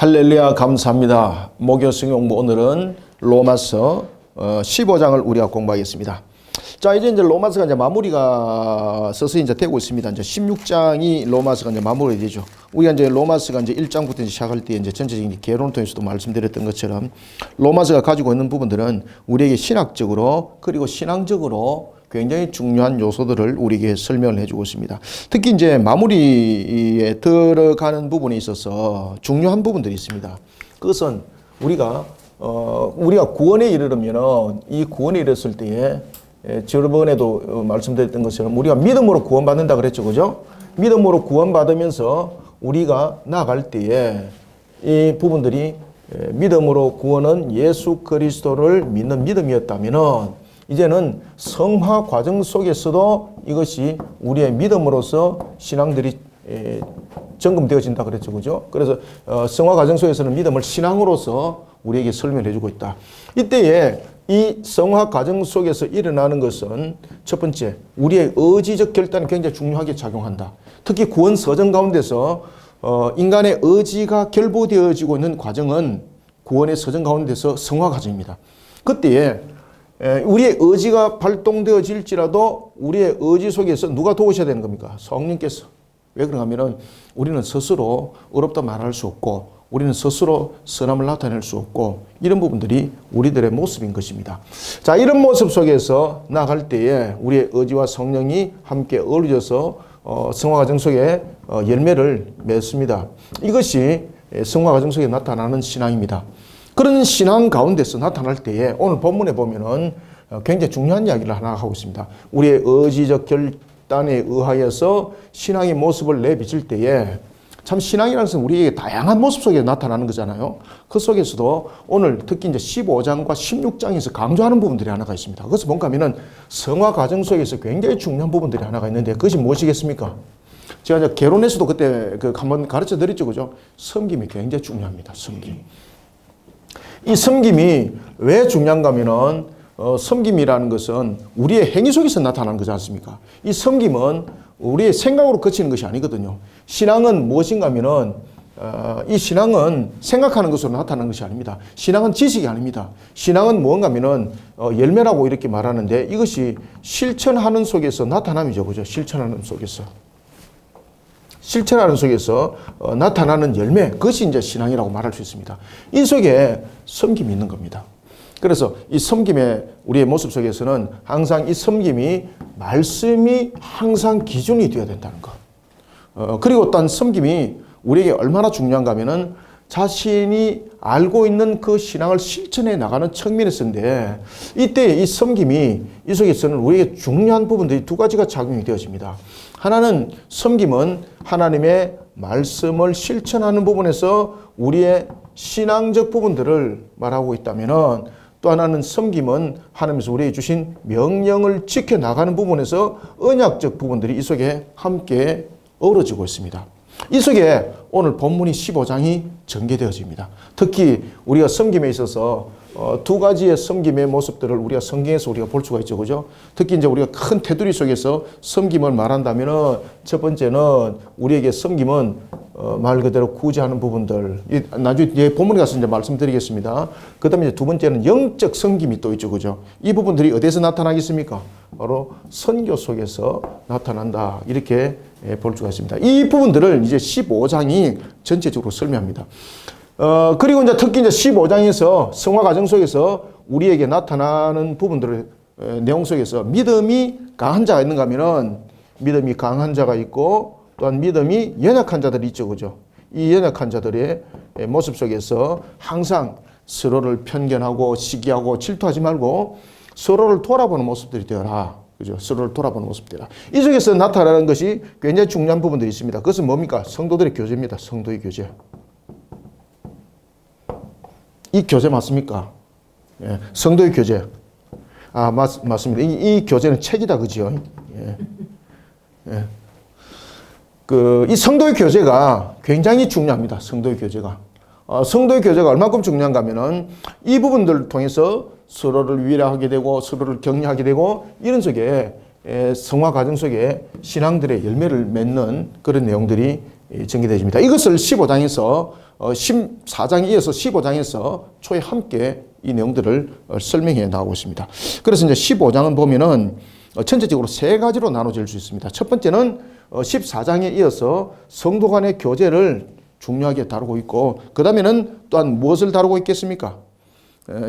할렐루야, 감사합니다. 목요 성경공부 오늘은 로마서 15장을 우리가 공부하겠습니다. 자, 이제 로마서가 이제 마무리가 서서히 이제 되고 있습니다. 이제 16장이 로마서가 이제 마무리되죠. 우리가 이제 로마서가 이제 1장부터 시작할 때 이제 전체적인 개론을 통해서도 말씀드렸던 것처럼 로마서가 가지고 있는 부분들은 우리에게 신학적으로 그리고 신앙적으로 굉장히 중요한 요소들을 우리에게 설명을 해주고 있습니다. 특히 이제 마무리에 들어가는 부분에 있어서 중요한 부분들이 있습니다. 그것은 우리가 구원에 이르려면 이 구원에 이르렀을 때에 저번에도 말씀드렸던 것처럼 우리가 믿음으로 구원받는다 그랬죠, 그죠? 믿음으로 구원받으면서 우리가 나아갈 때에 이 부분들이 믿음으로 구원은 예수 그리스도를 믿는 믿음이었다면은 이제는 성화 과정 속에서도 이것이 우리의 믿음으로서 신앙들이 점검되어진다 그랬죠, 그죠? 그래서 성화 과정 속에서는 믿음을 신앙으로서 우리에게 설명해 주고 있다. 이때에 이 성화 과정 속에서 일어나는 것은 첫 번째, 우리의 의지적 결단이 굉장히 중요하게 작용한다. 특히 구원 서정 가운데서 인간의 의지가 결부되어지고 있는 과정은 구원의 서정 가운데서 성화 과정입니다. 그때에 우리의 의지가 발동되어질지라도 우리의 의지 속에서 누가 도우셔야 되는 겁니까? 성령께서. 왜 그런가 하면은 우리는 스스로 어렵다 말할 수 없고 우리는 스스로 선함을 나타낼 수 없고 이런 부분들이 우리들의 모습인 것입니다. 자, 이런 모습 속에서 나아갈 때에 우리의 의지와 성령이 함께 어우러져서 성화 과정 속에 열매를 맺습니다. 이것이 성화 과정 속에 나타나는 신앙입니다. 그런 신앙 가운데서 나타날 때에 오늘 본문에 보면은 굉장히 중요한 이야기를 하나 하고 있습니다. 우리의 의지적 결단에 의하여서 신앙의 모습을 내비칠 때에 참 신앙이라는 것은 우리에게 다양한 모습 속에 나타나는 거잖아요. 그 속에서도 오늘 특히 이제 15장과 16장에서 강조하는 부분들이 하나가 있습니다. 그것은 뭔가 하면은 성화 과정 속에서 굉장히 중요한 부분들이 하나가 있는데 그것이 무엇이겠습니까? 제가 이제 개론에서도 그때 한번 가르쳐 드렸죠, 그죠? 섬김이 굉장히 중요합니다. 섬김. 이 섬김이 왜 중요한가 하면은 섬김이라는 것은 우리의 행위 속에서 나타나는 거지 않습니까? 이 섬김은 우리의 생각으로 그치는 것이 아니거든요. 신앙은 무엇인가 하면은 이 신앙은 생각하는 것으로 나타나는 것이 아닙니다. 신앙은 지식이 아닙니다. 신앙은 무언가 하면은 열매라고 이렇게 말하는데 이것이 실천하는 속에서 나타남이죠, 그죠? 실천하는 속에서. 실천하는 속에서 나타나는 열매, 그것이 이제 신앙이라고 말할 수 있습니다. 이 속에 섬김이 있는 겁니다. 그래서 이 섬김의 우리의 모습 속에서는 항상 이 섬김이 말씀이 항상 기준이 되어야 된다는 것. 그리고 또한 섬김이 우리에게 얼마나 중요한가 하면은 자신이 알고 있는 그 신앙을 실천해 나가는 측면에서인데 이때 이 섬김이 이 속에서는 우리에게 중요한 부분들이 두 가지가 작용이 되어집니다. 하나는 섬김은 하나님의 말씀을 실천하는 부분에서 우리의 신앙적 부분들을 말하고 있다면은 또 하나는 섬김은 하나님께서 우리에게 주신 명령을 지켜나가는 부분에서 언약적 부분들이 이 속에 함께 어우러지고 있습니다. 이 속에 오늘 본문이 15장이 전개되어집니다. 특히 우리가 섬김에 있어서 두 가지의 섬김의 모습들을 우리가 성경에서 우리가 볼 수가 있죠, 그죠? 특히 이제 우리가 큰 테두리 속에서 섬김을 말한다면은 첫 번째는 우리에게 섬김은 말 그대로 구제하는 부분들. 나중에 본문에 가서 이제 말씀드리겠습니다. 그 다음에 이제 두 번째는 영적 섬김이 또 있죠, 그죠? 이 부분들이 어디서 나타나겠습니까? 바로 선교 속에서 나타난다. 이렇게 볼 수가 있습니다. 이 부분들을 이제 15장이 전체적으로 설명합니다. 그리고 이제 특히 이제 15장에서 성화 과정 속에서 우리에게 나타나는 부분들을 내용 속에서 믿음이 강한 자가 있는가 하면은 믿음이 강한 자가 있고 또한 믿음이 연약한 자들이 있죠, 그죠? 이 연약한 자들의 모습 속에서 항상 서로를 편견하고 시기하고 질투하지 말고 서로를 돌아보는 모습들이 되어라. 그죠? 서로를 돌아보는 모습들이라. 이 속에서 나타나는 것이 굉장히 중요한 부분들이 있습니다. 그것은 뭡니까? 성도들의 교제입니다. 성도의 교제. 이 교제 맞습니까? 예, 성도의 교제. 맞습니다. 이 교제는 책이다, 그죠? 예. 예. 이 성도의 교제가 굉장히 중요합니다. 성도의 교제가. 성도의 교제가 얼마큼 중요한가 하면은 이 부분들을 통해서 서로를 위로하게 되고 서로를 격려하게 되고 이런 속에 성화 과정 속에 신앙들의 열매를 맺는 그런 내용들이 전개되어집니다. 이것을 15장에서 14장에 이어서 15장에서 초에 함께 이 내용들을 설명해 나가고 있습니다. 그래서 이제 15장은 보면은 전체적으로 세 가지로 나눠질 수 있습니다. 첫 번째는 14장에 이어서 성도 간의 교제를 중요하게 다루고 있고, 그 다음에는 또한 무엇을 다루고 있겠습니까?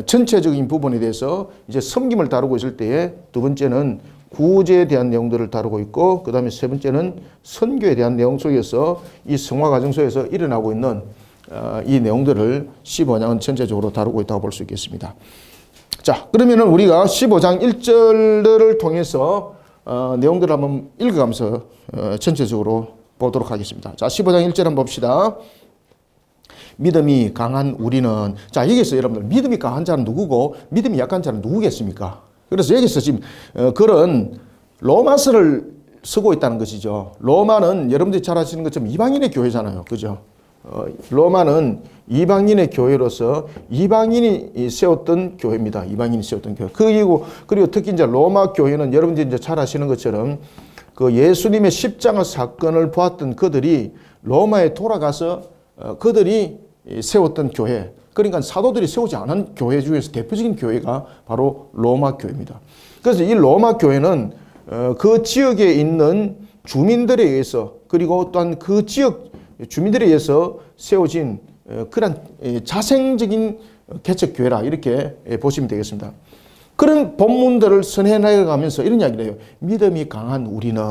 전체적인 부분에 대해서 이제 섬김을 다루고 있을 때에 두 번째는 구제에 대한 내용들을 다루고 있고, 그 다음에 세 번째는 선교에 대한 내용 속에서 이 성화 과정 속에서 일어나고 있는 이 내용들을 15장은 전체적으로 다루고 있다고 볼 수 있겠습니다. 자, 그러면은 우리가 15장 1절을 통해서 내용들을 한번 읽어가면서 전체적으로 보도록 하겠습니다. 자, 15장 1절 한번 봅시다. 믿음이 강한 우리는, 자, 여기서 여러분들 믿음이 강한 자는 누구고 믿음이 약한 자는 누구겠습니까? 그래서 여기서 지금 그런 로마서를 쓰고 있다는 것이죠. 로마는 여러분들이 잘 아시는 것처럼 이방인의 교회잖아요. 그죠? 로마는 이방인의 교회로서 이방인이 세웠던 교회입니다. 이방인이 세웠던 교회. 그리고 특히 이제 로마 교회는 여러분들이 이제 잘 아시는 것처럼 그 예수님의 십자가 사건을 보았던 그들이 로마에 돌아가서 그들이 세웠던 교회, 그러니까 사도들이 세우지 않은 교회 중에서 대표적인 교회가 바로 로마 교회입니다. 그래서 이 로마 교회는 그 지역에 있는 주민들에 의해서, 그리고 또한 그 지역 주민들에 의해서 세워진 그런 자생적인 개척 교회라 이렇게 보시면 되겠습니다. 그런 본문들을 선해 나가면서 이런 이야기를 해요. 믿음이 강한 우리는,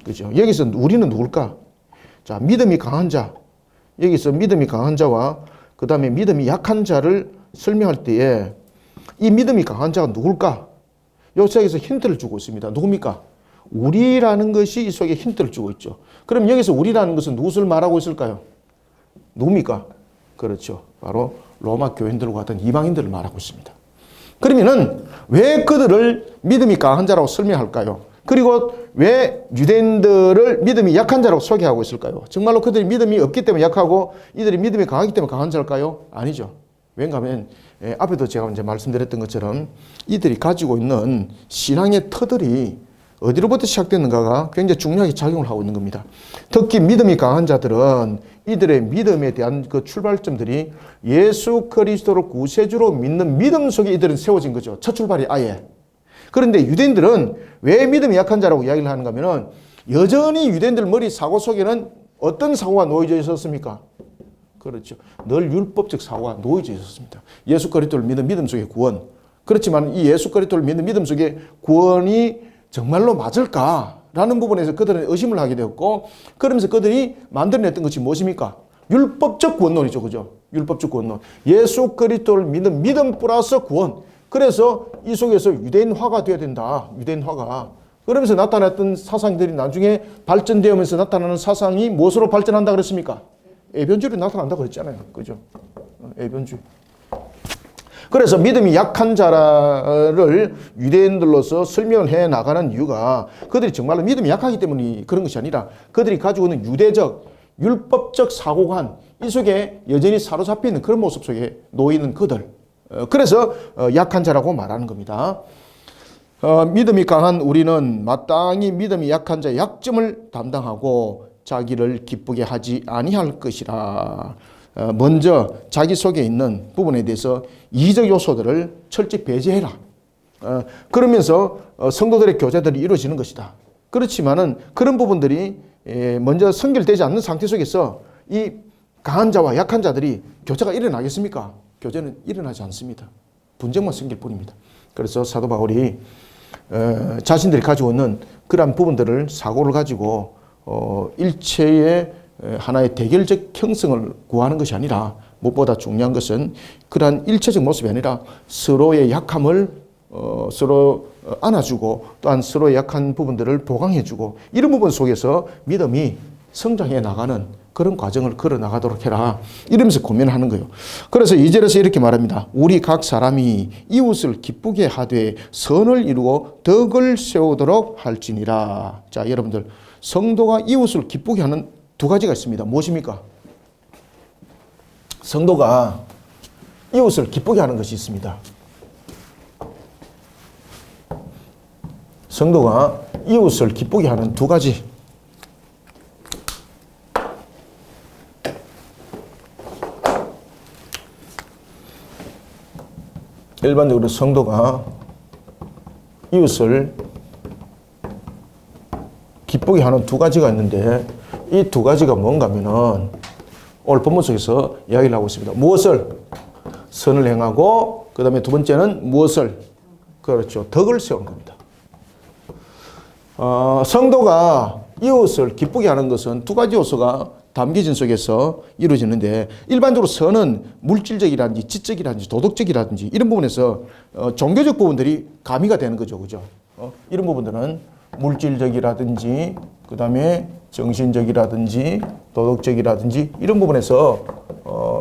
그죠? 여기서 우리는 누굴까? 자, 믿음이 강한 자. 여기서 믿음이 강한 자와 그 다음에 믿음이 약한 자를 설명할 때에 이 믿음이 강한 자가 누굴까? 여기서 힌트를 주고 있습니다. 누굽니까? 우리라는 것이 이 속에 힌트를 주고 있죠. 그럼 여기서 우리라는 것은 무엇을 말하고 있을까요? 누굽니까? 그렇죠. 바로 로마 교인들과 같은 이방인들을 말하고 있습니다. 그러면은 왜 그들을 믿음이 강한 자라고 설명할까요? 그리고 왜 유대인들을 믿음이 약한 자라고 소개하고 있을까요? 정말로 그들이 믿음이 없기 때문에 약하고 이들이 믿음이 강하기 때문에 강한 자일까요? 아니죠. 왜냐하면 앞에도 제가 이제 말씀드렸던 것처럼 이들이 가지고 있는 신앙의 터들이 어디로부터 시작됐는가가 굉장히 중요하게 작용을 하고 있는 겁니다. 특히 믿음이 강한 자들은 이들의 믿음에 대한 그 출발점들이 예수 그리스도를 구세주로 믿는 믿음 속에 이들은 세워진 거죠. 첫 출발이 아예. 그런데 유대인들은 왜 믿음이 약한 자라고 이야기를 하는가 하면은 여전히 유대인들 머리 사고 속에는 어떤 사고가 놓여져 있었습니까? 그렇죠. 늘 율법적 사고가 놓여져 있었습니다. 예수 그리스도를 믿는 믿음 속의 구원. 그렇지만 이 예수 그리스도를 믿는 믿음 속의 구원이 정말로 맞을까라는 부분에서 그들은 의심을 하게 되었고, 그러면서 그들이 만들어냈던 것이 무엇입니까? 율법적 구원론이죠. 그죠? 율법적 구원론. 예수 그리스도를 믿는 믿음 플러스 구원. 그래서 이 속에서 유대인화가 되어야 된다. 유대인화가. 그러면서 나타났던 사상들이 나중에 발전되면서 나타나는 사상이 무엇으로 발전한다 그랬습니까? 애변주로 나타난다고 그랬잖아요. 그죠? 애변주. 그래서 믿음이 약한 자를 유대인들로서 설명을 해 나가는 이유가 그들이 정말로 믿음이 약하기 때문에 그런 것이 아니라 그들이 가지고 있는 유대적, 율법적 사고관, 이 속에 여전히 사로잡혀 있는 그런 모습 속에 놓이는 그들. 그래서 약한 자라고 말하는 겁니다. 믿음이 강한 우리는 마땅히 믿음이 약한 자의 약점을 담당하고 자기를 기쁘게 하지 아니할 것이라. 먼저 자기 속에 있는 부분에 대해서 이적 요소들을 철저히 배제해라. 그러면서 성도들의 교제들이 이루어지는 것이다. 그렇지만은 그런 부분들이 먼저 선결되지 않는 상태 속에서 이 강한 자와 약한 자들이 교제가 일어나겠습니까? 교제는 일어나지 않습니다. 분쟁만 생길 뿐입니다. 그래서 사도 바울이 자신들이 가지고 있는 그러한 부분들을 사고를 가지고 일체의 하나의 대결적 형성을 구하는 것이 아니라 무엇보다 중요한 것은 그러한 일체적 모습이 아니라 서로의 약함을 서로 안아주고 또한 서로의 약한 부분들을 보강해주고 이런 부분 속에서 믿음이 성장해 나가는 그런 과정을 걸어 나가도록 해라. 이러면서 고민하는 거예요. 그래서 2절에서 이렇게 말합니다. 우리 각 사람이 이웃을 기쁘게 하되 선을 이루고 덕을 세우도록 할지니라. 자, 여러분들 성도가 이웃을 기쁘게 하는 두 가지가 있습니다. 무엇입니까? 성도가 이웃을 기쁘게 하는 것이 있습니다. 성도가 이웃을 기쁘게 하는 두 가지. 일반적으로 성도가 이웃을 기쁘게 하는 두 가지가 있는데 이 두 가지가 뭔가 하면은 오늘 본문 속에서 이야기를 하고 있습니다. 무엇을? 선을 행하고 그 다음에 두 번째는 무엇을? 그렇죠. 덕을 세우는 겁니다. 성도가 이웃을 기쁘게 하는 것은 두 가지 요소가 담겨진 속에서 이루어지는데 일반적으로 선은 물질적이라든지 지적이라든지 도덕적이라든지 이런 부분에서 종교적 부분들이 가미가 되는 거죠. 그죠? 이런 부분들은 물질적이라든지 그 다음에 정신적이라든지 도덕적이라든지 이런 부분에서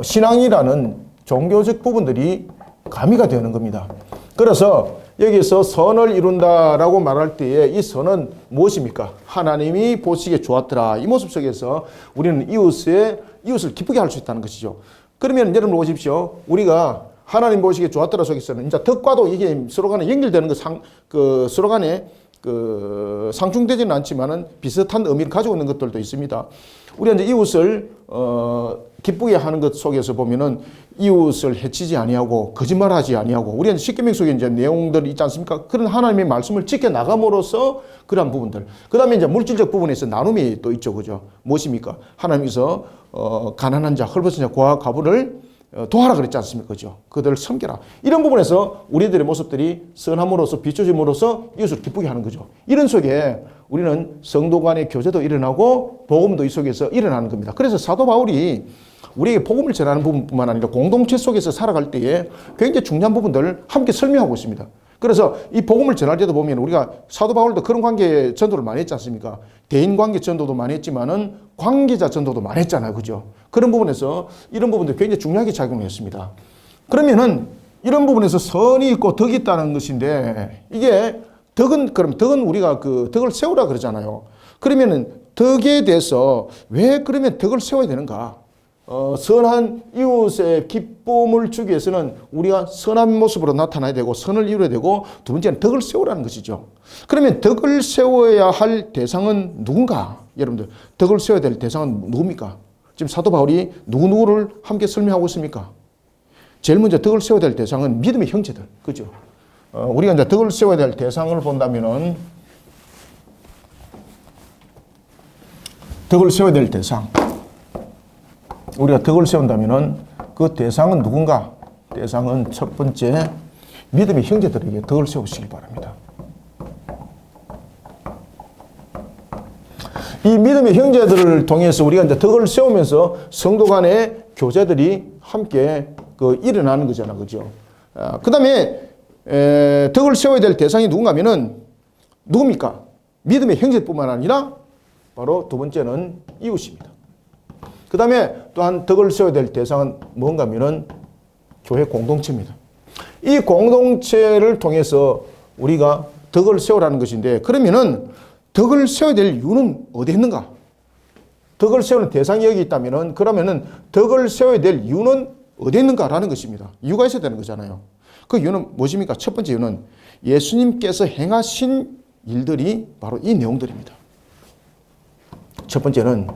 신앙이라는 종교적 부분들이 가미가 되는 겁니다. 그래서 여기서 선을 이룬다라고 말할 때에 이 선은 무엇입니까? 하나님이 보시기에 좋았더라. 이 모습 속에서 우리는 이웃을 기쁘게 할 수 있다는 것이죠. 그러면 여러분 보십시오. 우리가 하나님 보시기에 좋았더라 속에서는 이제 덕과도 이게 서로 간에 연결되는 서로 간에 상충되지는 않지만은 비슷한 의미를 가지고 있는 것들도 있습니다. 우리가 이제 이웃을 기쁘게 하는 것 속에서 보면은 이웃을 해치지 아니하고 거짓말하지 아니하고 우리가 이제 십계명 속에 이제 내용들이 있지 않습니까? 그런 하나님의 말씀을 지켜 나감으로써 그러한 부분들. 그다음에 이제 물질적 부분에서 나눔이 또 있죠, 그죠? 무엇입니까? 하나님께서 가난한 자, 헐벗은 자, 고아 가부를 도와라 그랬지 않습니까? 그죠? 그들을 섬겨라. 이런 부분에서 우리들의 모습들이 선함으로써 비춰짐으로써 이웃을 기쁘게 하는 거죠. 이런 속에 우리는 성도 간의 교제도 일어나고 복음도 이 속에서 일어나는 겁니다. 그래서 사도 바울이 우리에게 복음을 전하는 부분뿐만 아니라 공동체 속에서 살아갈 때에 굉장히 중요한 부분들을 함께 설명하고 있습니다. 그래서 이 복음을 전할 때도 보면 우리가 사도 바울도 그런 관계 전도를 많이 했지 않습니까? 대인 관계 전도도 많이 했지만은 관계자 전도도 많이 했잖아요. 그죠? 그런 부분에서 이런 부분들 굉장히 중요하게 작용했습니다. 그러면은 이런 부분에서 선이 있고 덕이 있다는 것인데 이게 그럼 덕은 우리가 그 덕을 세우라 그러잖아요. 그러면은 덕에 대해서 왜 그러면 덕을 세워야 되는가? 선한 이웃의 기쁨을 주기 위해서는 우리가 선한 모습으로 나타나야 되고 선을 이루어야 되고 두 번째는 덕을 세우라는 것이죠. 그러면 덕을 세워야 할 대상은 누군가? 여러분들 덕을 세워야 될 대상은 누굽니까? 지금 사도 바울이 누구누구를 함께 설명하고 있습니까? 제일 먼저 덕을 세워야 될 대상은 믿음의 형제들. 그죠? 우리가 이제 덕을 세워야 될 대상을 본다면은 덕을 세워야 될 대상. 우리가 덕을 세운다면은 그 대상은 누군가? 대상은 첫 번째 믿음의 형제들에게 덕을 세우시기 바랍니다. 이 믿음의 형제들을 통해서 우리가 이제 덕을 세우면서 성도 간의 교제들이 함께 일어나는 거잖아, 그죠? 그 다음에 덕을 세워야 될 대상이 누군가 하면은 누굽니까? 믿음의 형제뿐만 아니라 바로 두 번째는 이웃입니다. 그 다음에 또한 덕을 세워야 될 대상은 뭔가 하면은 교회 공동체입니다. 이 공동체를 통해서 우리가 덕을 세우라는 것인데 그러면은 덕을 세워야 될 이유는 어디 있는가? 덕을 세우는 대상이 여기 있다면은 그러면은 덕을 세워야 될 이유는 어디 있는가라는 것입니다. 이유가 있어야 되는 거잖아요. 그 이유는 무엇입니까? 첫 번째 이유는 예수님께서 행하신 일들이 바로 이 내용들입니다. 첫 번째는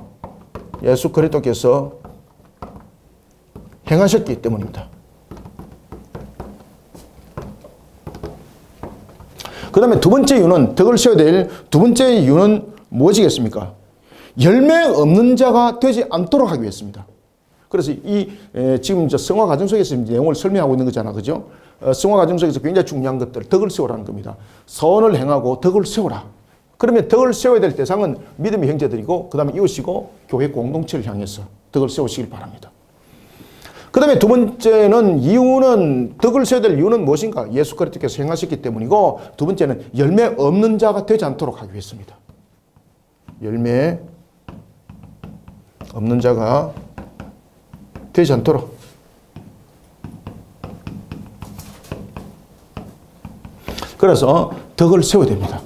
예수 그리스도께서 행하셨기 때문입니다. 그 다음에 두 번째 이유는 덕을 세워야 될 두 번째 이유는 무엇이겠습니까? 열매 없는 자가 되지 않도록 하기 위해서입니다. 그래서 지금 성화 과정 속에서 내용을 설명하고 있는 거잖아, 그죠? 성화 과정 속에서 굉장히 중요한 것들, 덕을 세우라는 겁니다. 선을 행하고 덕을 세우라. 그러면 덕을 세워야 될 대상은 믿음의 형제들이고 그 다음에 이웃이고 교회 공동체를 향해서 덕을 세우시길 바랍니다. 그 다음에 두 번째는 이유는 덕을 세워야 될 이유는 무엇인가? 예수 그리스도께서 행하셨기 때문이고 두 번째는 열매 없는 자가 되지 않도록 하기 위해서입니다. 열매 없는 자가 되지 않도록. 그래서 덕을 세워야 됩니다.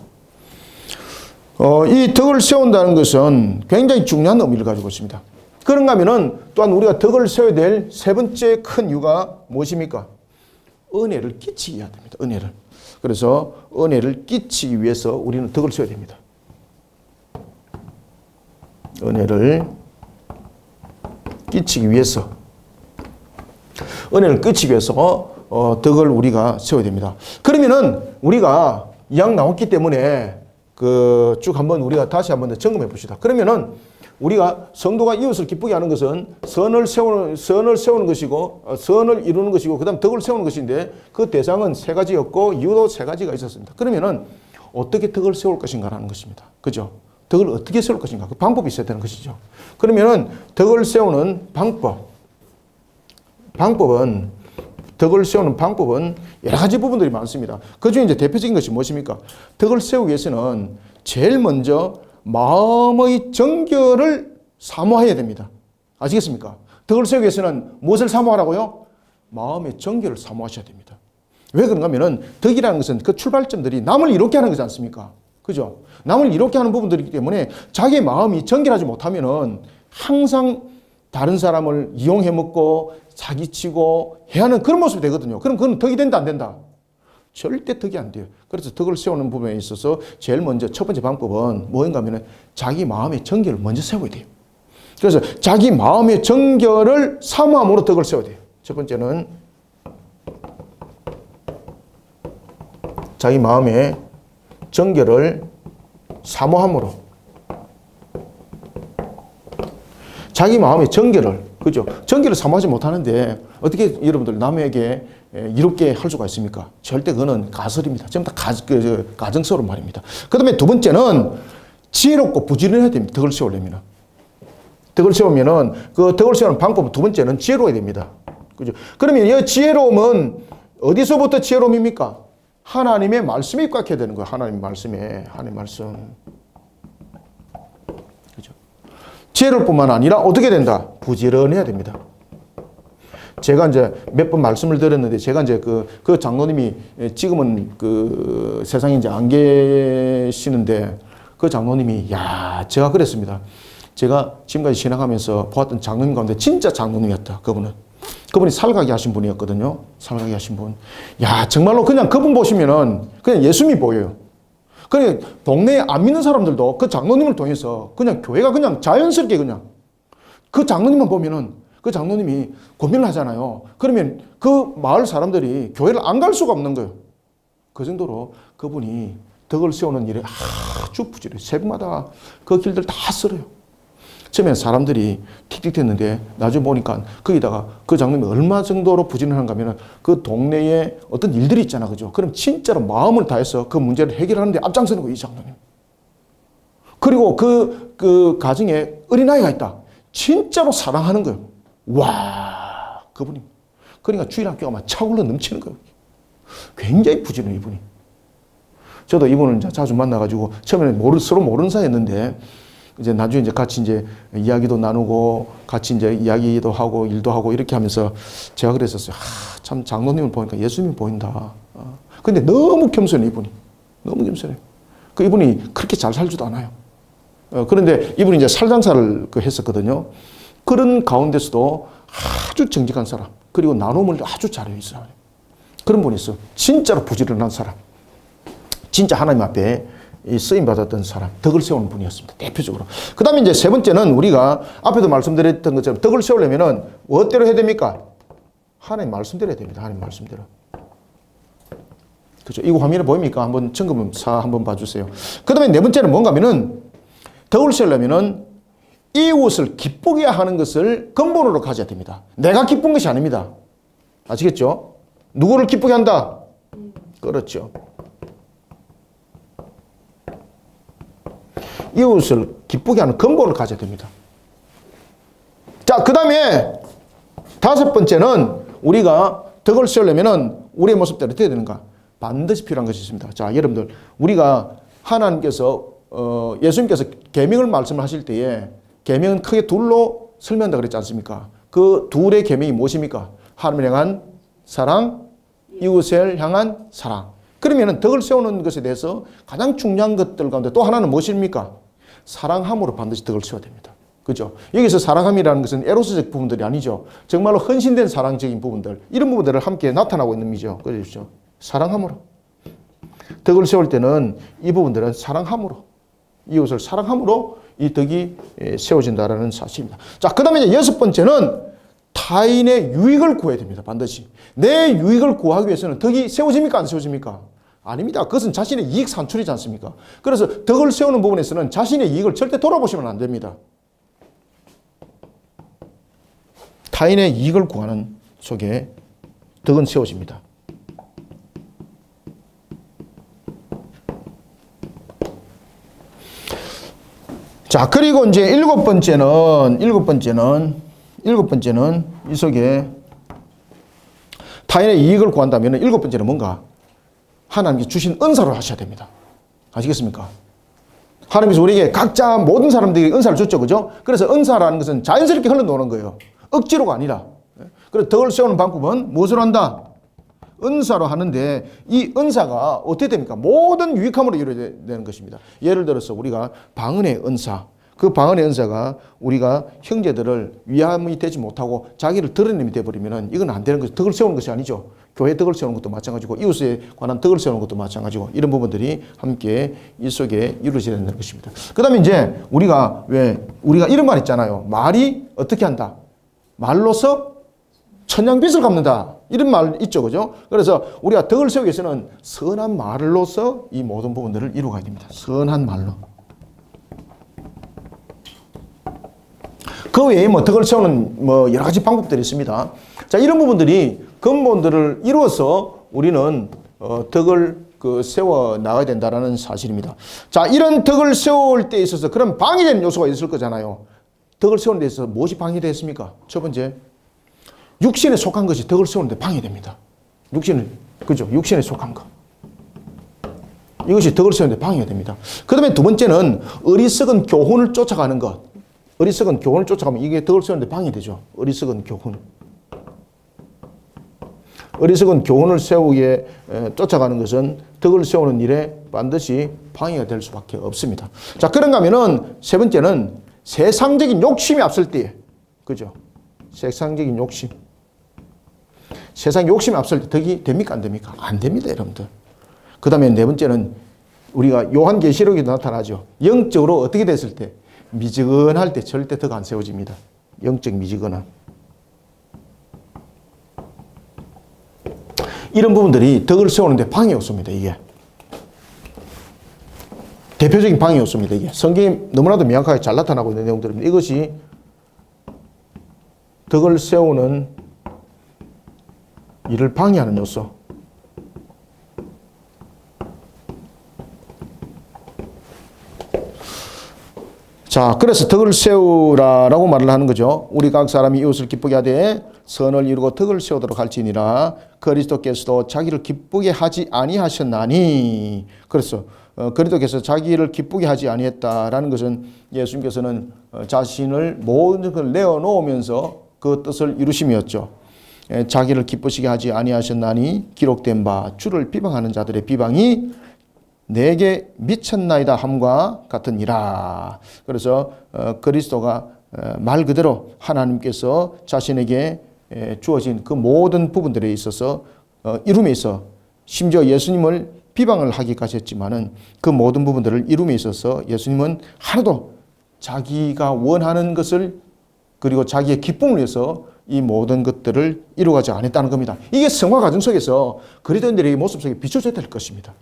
이 덕을 세운다는 것은 굉장히 중요한 의미를 가지고 있습니다. 그런가 하면은 또한 우리가 덕을 세워야 될 세 번째 큰 이유가 무엇입니까? 은혜를 끼치기 해야 됩니다. 은혜를. 그래서 은혜를 끼치기 위해서 우리는 덕을 세워야 됩니다. 은혜를 끼치기 위해서. 은혜를 끼치기 위해서 덕을 우리가 세워야 됩니다. 그러면은 우리가 이왕 나왔기 때문에 그 쭉 한번 우리가 다시 한번 더 점검해 봅시다. 그러면은 우리가 성도가 이웃을 기쁘게 하는 것은 선을 세우는 것이고, 선을 이루는 것이고, 그 다음 덕을 세우는 것인데, 그 대상은 세 가지였고, 이유도 세 가지가 있었습니다. 그러면은 어떻게 덕을 세울 것인가라는 것입니다. 그죠? 덕을 어떻게 세울 것인가? 그 방법이 있어야 되는 것이죠. 그러면은 덕을 세우는 덕을 세우는 방법은 여러 가지 부분들이 많습니다. 그 중에 이제 대표적인 것이 무엇입니까? 덕을 세우기 위해서는 제일 먼저 마음의 정결을 사모해야 됩니다. 아시겠습니까? 덕을 세우기 위해서는 무엇을 사모하라고요? 마음의 정결을 사모하셔야 됩니다. 왜 그런가 하면은 덕이라는 것은 그 출발점들이 남을 이롭게 하는 거지 않습니까? 그죠? 남을 이롭게 하는 부분들이기 때문에 자기의 마음이 정결하지 못하면은 항상 다른 사람을 이용해 먹고 사기치고 해하는 그런 모습이 되거든요. 그럼 그건 덕이 된다, 안 된다? 절대 덕이 안 돼요. 그래서 덕을 세우는 부분에 있어서 제일 먼저 첫 번째 방법은 뭐인가 하면 자기 마음의 정결을 먼저 세워야 돼요. 그래서 자기 마음의 정결을 사모함으로 덕을 세워야 돼요. 첫 번째는 자기 마음의 정결을 사모함으로. 자기 마음의 정결을, 그죠? 정결을 사모하지 못하는데 어떻게 여러분들 남에게 이롭게 할 수가 있습니까? 절대 그거는 가설입니다. 전부 다 가정스러운 말입니다. 그 다음에 두 번째는 지혜롭고 부지런해야 됩니다. 덕을 세우려면. 덕을 세우면은 그 덕을 세우는 방법 두 번째는 지혜로워야 됩니다. 그죠? 그러면 이 지혜로움은 어디서부터 지혜로움입니까? 하나님의 말씀에 입각해야 되는 거예요. 하나님 말씀에. 하나님 말씀. 그죠? 지혜로울 뿐만 아니라 어떻게 된다? 부지런해야 됩니다. 제가 이제 몇 번 말씀을 드렸는데, 제가 이제 그 장로님이 지금은 그 세상에 이제 안 계시는데, 그 장로님이, 제가 그랬습니다. 제가 지금까지 지나가면서 보았던 장로님 가운데 진짜 장로님이었다. 그분이 살가게 하신 분이었거든요. 살가게 하신 분. 정말로 그냥 그분 보시면은 그냥 예수님이 보여요. 그냥 동네에 안 믿는 사람들도 그 장로님을 통해서 그냥 교회가 그냥 자연스럽게 그냥 그 장로님만 보면은 그 장로님이 고민을 하잖아요. 그러면 그 마을 사람들이 교회를 안 갈 수가 없는 거예요. 그 정도로 그분이 덕을 세우는 일에 아주 부지런해요. 새벽마다 그 길들 다 쓸어요. 처음에 사람들이 틱틱댔는데 나중에 보니까 거기다가 그 장로님이 얼마 정도로 부지런한가 하면 그 동네에 어떤 일들이 있잖아. 그죠? 그럼 진짜로 마음을 다해서 그 문제를 해결하는데 앞장서는 거예요. 이 장로님. 그리고 그 가정에 어린아이가 있다. 진짜로 사랑하는 거예요. 와, 그분이. 그러니까 주일학교가 막 차올라 넘치는 거예요. 굉장히 부지런해요, 이분이. 저도 이분을 이제 자주 만나가지고 처음에는 서로 모르는 사이였는데 이제 나중에 이제 같이 이제 이야기도 나누고 같이 이제 이야기도 하고 일도 하고 이렇게 하면서 제가 그랬었어요. 참 장로님을 보니까 예수님이 보인다. 근데 너무 겸손해, 이분이. 너무 겸손해. 그 이분이 그렇게 잘 살지도 않아요. 그런데 이분이 이제 살장사를 했었거든요. 그런 가운데서도 아주 정직한 사람, 그리고 나눔을 아주 잘해요, 이 사람. 그런 분이 있어. 진짜로 부지런한 사람. 진짜 하나님 앞에 쓰임 받았던 사람, 덕을 세우는 분이었습니다. 대표적으로. 그 다음에 이제 세 번째는 우리가 앞에도 말씀드렸던 것처럼 덕을 세우려면은 어때로 해야 됩니까? 하나님 말씀대로 해야 됩니다. 하나님 말씀대로. 그죠? 이거 화면에 보입니까? 한번 점검사 한번 봐주세요. 그 다음에 네 번째는 뭔가 하면은 덕을 세우려면은 이웃을 기쁘게 하는 것을 근본으로 가져야 됩니다. 내가 기쁜 것이 아닙니다. 아시겠죠? 누구를 기쁘게 한다? 그렇죠. 이웃을 기쁘게 하는 근본을 가져야 됩니다. 자, 그 다음에 다섯 번째는 우리가 덕을 세우려면은 우리의 모습대로 어떻게 되는가? 반드시 필요한 것이 있습니다. 자, 여러분들, 우리가 하나님께서, 예수님께서 계명을 말씀하실 때에 계명은 크게 둘로 설명한다 그랬지 않습니까? 그 둘의 계명이 무엇입니까? 하나님을 향한 사랑, 이웃을 향한 사랑. 그러면은 덕을 세우는 것에 대해서 가장 중요한 것들 가운데 또 하나는 무엇입니까? 사랑함으로 반드시 덕을 세워야 됩니다. 그죠? 여기서 사랑함이라는 것은 에로스적 부분들이 아니죠. 정말로 헌신된 사랑적인 부분들, 이런 부분들을 함께 나타나고 있는 의미죠. 그렇죠? 사랑함으로. 덕을 세울 때는 이 부분들은 사랑함으로, 이웃을 사랑함으로 이 덕이 세워진다라는 사실입니다. 자, 그 다음에 이제 여섯 번째는 다 타인의 유익을 구해야 됩니다. 반드시. 내 유익을 구하기 위해서는 덕이 세워집니까? 안 세워집니까? 아닙니다. 그것은 자신의 이익 산출이지 않습니까? 그래서 덕을 세우는 부분에서는 자신의 이익을 절대 돌아보시면 안 됩니다. 타인의 이익을 구하는 속에 덕은 세워집니다. 자, 그리고 이제 일곱 번째는 이 속에 타인의 이익을 구한다면 일곱 번째는 뭔가? 하나님께 주신 은사로 하셔야 됩니다. 아시겠습니까? 하나님께서 우리에게 각자 모든 사람들에게 은사를 줬죠. 그죠? 그래서 은사라는 것은 자연스럽게 흘러나오는 거예요. 억지로가 아니라. 그래서 덕을 세우는 방법은 무엇으로 한다? 은사로 하는데 이 은사가 어떻게 됩니까? 모든 유익함으로 이루어지는 것입니다. 예를 들어서 우리가 방언의 은사, 그 방언의 은사가 우리가 형제들을 위함이 되지 못하고 자기를 드러냄이 되어버리면 이건 안 되는 것이 덕을 세우는 것이 아니죠. 교회 덕을 세우는 것도 마찬가지고 이웃에 관한 덕을 세우는 것도 마찬가지고 이런 부분들이 함께 이 속에 이루어져야 된다는 것입니다. 그 다음에 이제 우리가 이런 말 있잖아요. 말이 어떻게 한다? 말로서 천냥빚을 갚는다. 이런 말 있죠. 그죠? 그래서 우리가 덕을 세우기 위해서는 선한 말로서 이 모든 부분들을 이루어가야 됩니다. 선한 말로. 그 외에 덕을 세우는 여러 가지 방법들이 있습니다. 자, 이런 부분들이 근본들을 이루어서 우리는 덕을 세워 나가야 된다는 사실입니다. 자, 이런 덕을 세울 때 있어서 그런 방해되는 요소가 있을 거잖아요. 덕을 세우는 데 있어서 무엇이 방해됐습니까? 첫 번째, 육신에 속한 것이 덕을 세우는데 방해됩니다. 육신에 속한 것. 이것이 덕을 세우는데 방해가 됩니다. 그 다음에 두 번째는 어리석은 교훈을 쫓아가는 것. 어리석은 교훈을 쫓아가면 이게 덕을 세우는데 방해되죠. 어리석은 교훈. 어리석은 교훈을 세우기에 쫓아가는 것은 덕을 세우는 일에 반드시 방해가 될 수밖에 없습니다. 자, 그런가 하면은 세 번째는 세상적인 욕심이 앞설 때에, 그죠? 세상적인 욕심. 세상 욕심이 앞설 때 덕이 됩니까? 안 됩니까? 안 됩니다, 여러분들. 그 다음에 네 번째는 우리가 요한계시록에도 나타나죠. 영적으로 어떻게 됐을 때? 미지근할 때 절대 덕 안 세워집니다. 영적 미지근함. 이런 부분들이 덕을 세우는데 방해 요소입니다, 이게. 대표적인 방해 요소입니다, 이게. 성경이 너무나도 명확하게 잘 나타나고 있는 내용들입니다. 이것이 덕을 세우는 일을 방해하는 요소. 자, 그래서 덕을 세우라라고 말을 하는 거죠. 우리 각 사람이 이웃을 기쁘게 하되 선을 이루고 덕을 세우도록 할지니라. 그리스도께서도 자기를 기쁘게 하지 아니하셨나니. 그래서 그리스도께서 자기를 기쁘게 하지 아니했다라는 것은 예수님께서는 자신을 모든 걸 내어놓으면서 그 뜻을 이루심이었죠. 자기를 기쁘시게 하지 아니하셨나니 기록된 바 주를 비방하는 자들의 비방이 내게 미쳤나이다 함과 같으니라. 그래서 그리스도가 말 그대로 하나님께서 자신에게 주어진 그 모든 부분들에 있어서 이룸에 있어 심지어 예수님을 비방을 하기까지 했지만은 그 모든 부분들을 이룸에 있어서 예수님은 하나도 자기가 원하는 것을 그리고 자기의 기쁨을 위해서 이 모든 것들을 이루어가지 않았다는 겁니다. 이게 성화 과정 속에서 그리스도인들의 모습 속에 비춰져야 될 것입니다.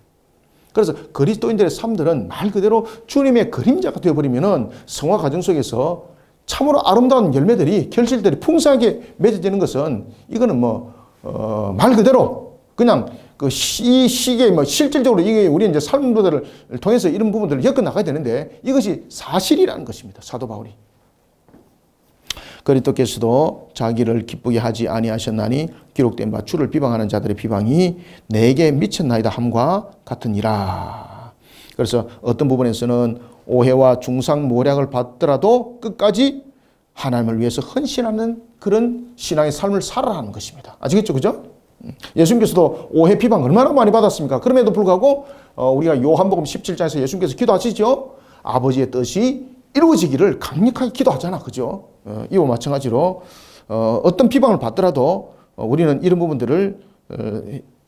그래서 그리스도인들의 삶들은 말 그대로 주님의 그림자가 되어버리면은 성화 과정 속에서 참으로 아름다운 열매들이 결실들이 풍성하게 맺어지는 것은 이거는 말 그대로 그냥 이 시기에 실질적으로 이게 우리 이제 삶들을 통해서 이런 부분들을 겪어 나가야 되는데 이것이 사실이라는 것입니다. 사도 바울이. 그리스도께서도 자기를 기쁘게 하지 아니하셨나니 기록된 바 주를 비방하는 자들의 비방이 내게 미쳤나이다 함과 같으니라. 그래서 어떤 부분에서는 오해와 중상모략을 받더라도 끝까지 하나님을 위해서 헌신하는 그런 신앙의 삶을 살아라는 것입니다. 아시겠죠? 그죠? 예수님께서도 오해 비방 얼마나 많이 받았습니까? 그럼에도 불구하고 우리가 요한복음 17장에서 예수님께서 기도하시죠? 아버지의 뜻이 이루어지기를 강력하게 기도하잖아. 그죠? 이와 마찬가지로 어떤 비방을 받더라도 우리는 이런 부분들을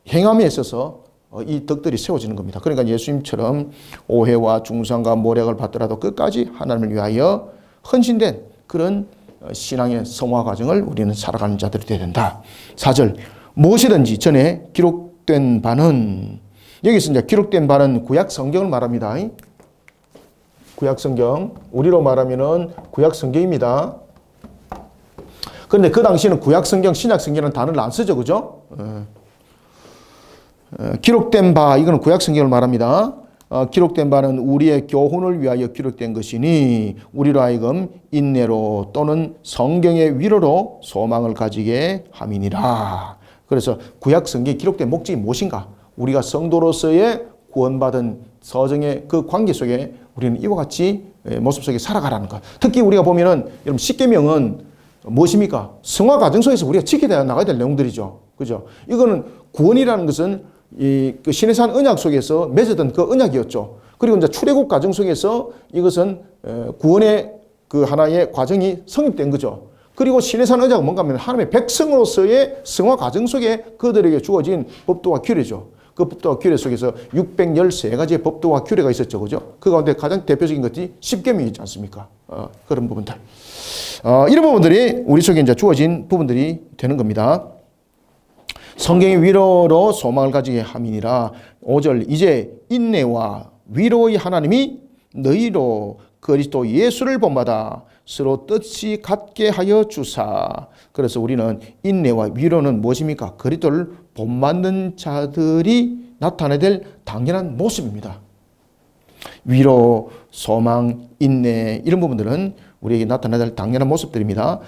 행함에 있어서 이 덕들이 세워지는 겁니다. 그러니까 예수님처럼 오해와 중상과 모략을 받더라도 끝까지 하나님을 위하여 헌신된 그런 신앙의 성화 과정을 우리는 살아가는 자들이 되어야 된다. 4절 무엇이든지 전에 기록된 바는, 여기서 이제 기록된 바는 구약 성경을 말합니다. 구약 성경, 우리로 말하면은 구약 성경입니다. 그런데 그 당시에는 구약 성경, 신약 성경은 단어를 안 쓰죠, 그죠? 기록된 바, 이거는 구약 성경을 말합니다. 기록된 바는 우리의 교훈을 위하여 기록된 것이니 우리로 하여금 인내로 또는 성경의 위로로 소망을 가지게 함이니라. 그래서 구약 성경에 기록된 목적이 무엇인가? 우리가 성도로서의 구원받은 서정의 그 관계 속에 우리는 이와 같이 모습 속에 살아가라는 것. 특히 우리가 보면은 여러분 십계명은 무엇입니까? 성화 과정 속에서 우리가 지켜야 나가야 될 내용들이죠. 그죠? 이거는 구원이라는 것은 그 시내산 언약 속에서 맺어든 그 언약이었죠. 그리고 이제 출애굽 과정 속에서 이것은 구원의 그 하나의 과정이 성립된 거죠. 그리고 시내산 언약은 뭔가 하면 하나님의 백성으로서의 성화 과정 속에 그들에게 주어진 법도와 규례죠. 그 법도와 규례 속에서 613가지의 법도와 규례가 있었죠. 그죠? 그 가운데 가장 대표적인 것이 십계명이 있지 않습니까? 그런 부분들. 이런 부분들이 우리 속에 이제 주어진 부분들이 되는 겁니다. 성경의 위로로 소망을 가지게 함이니라. 5절 이제 인내와 위로의 하나님이 너희로 그리스도 예수를 본받아 서로 뜻이 같게 하여 주사. 그래서 우리는 인내와 위로는 무엇입니까? 그리스도를 본받는 자들이 나타내야 될 당연한 모습입니다. 위로, 소망, 인내 이런 부분들은 우리에게 나타나야 될 당연한 모습들입니다.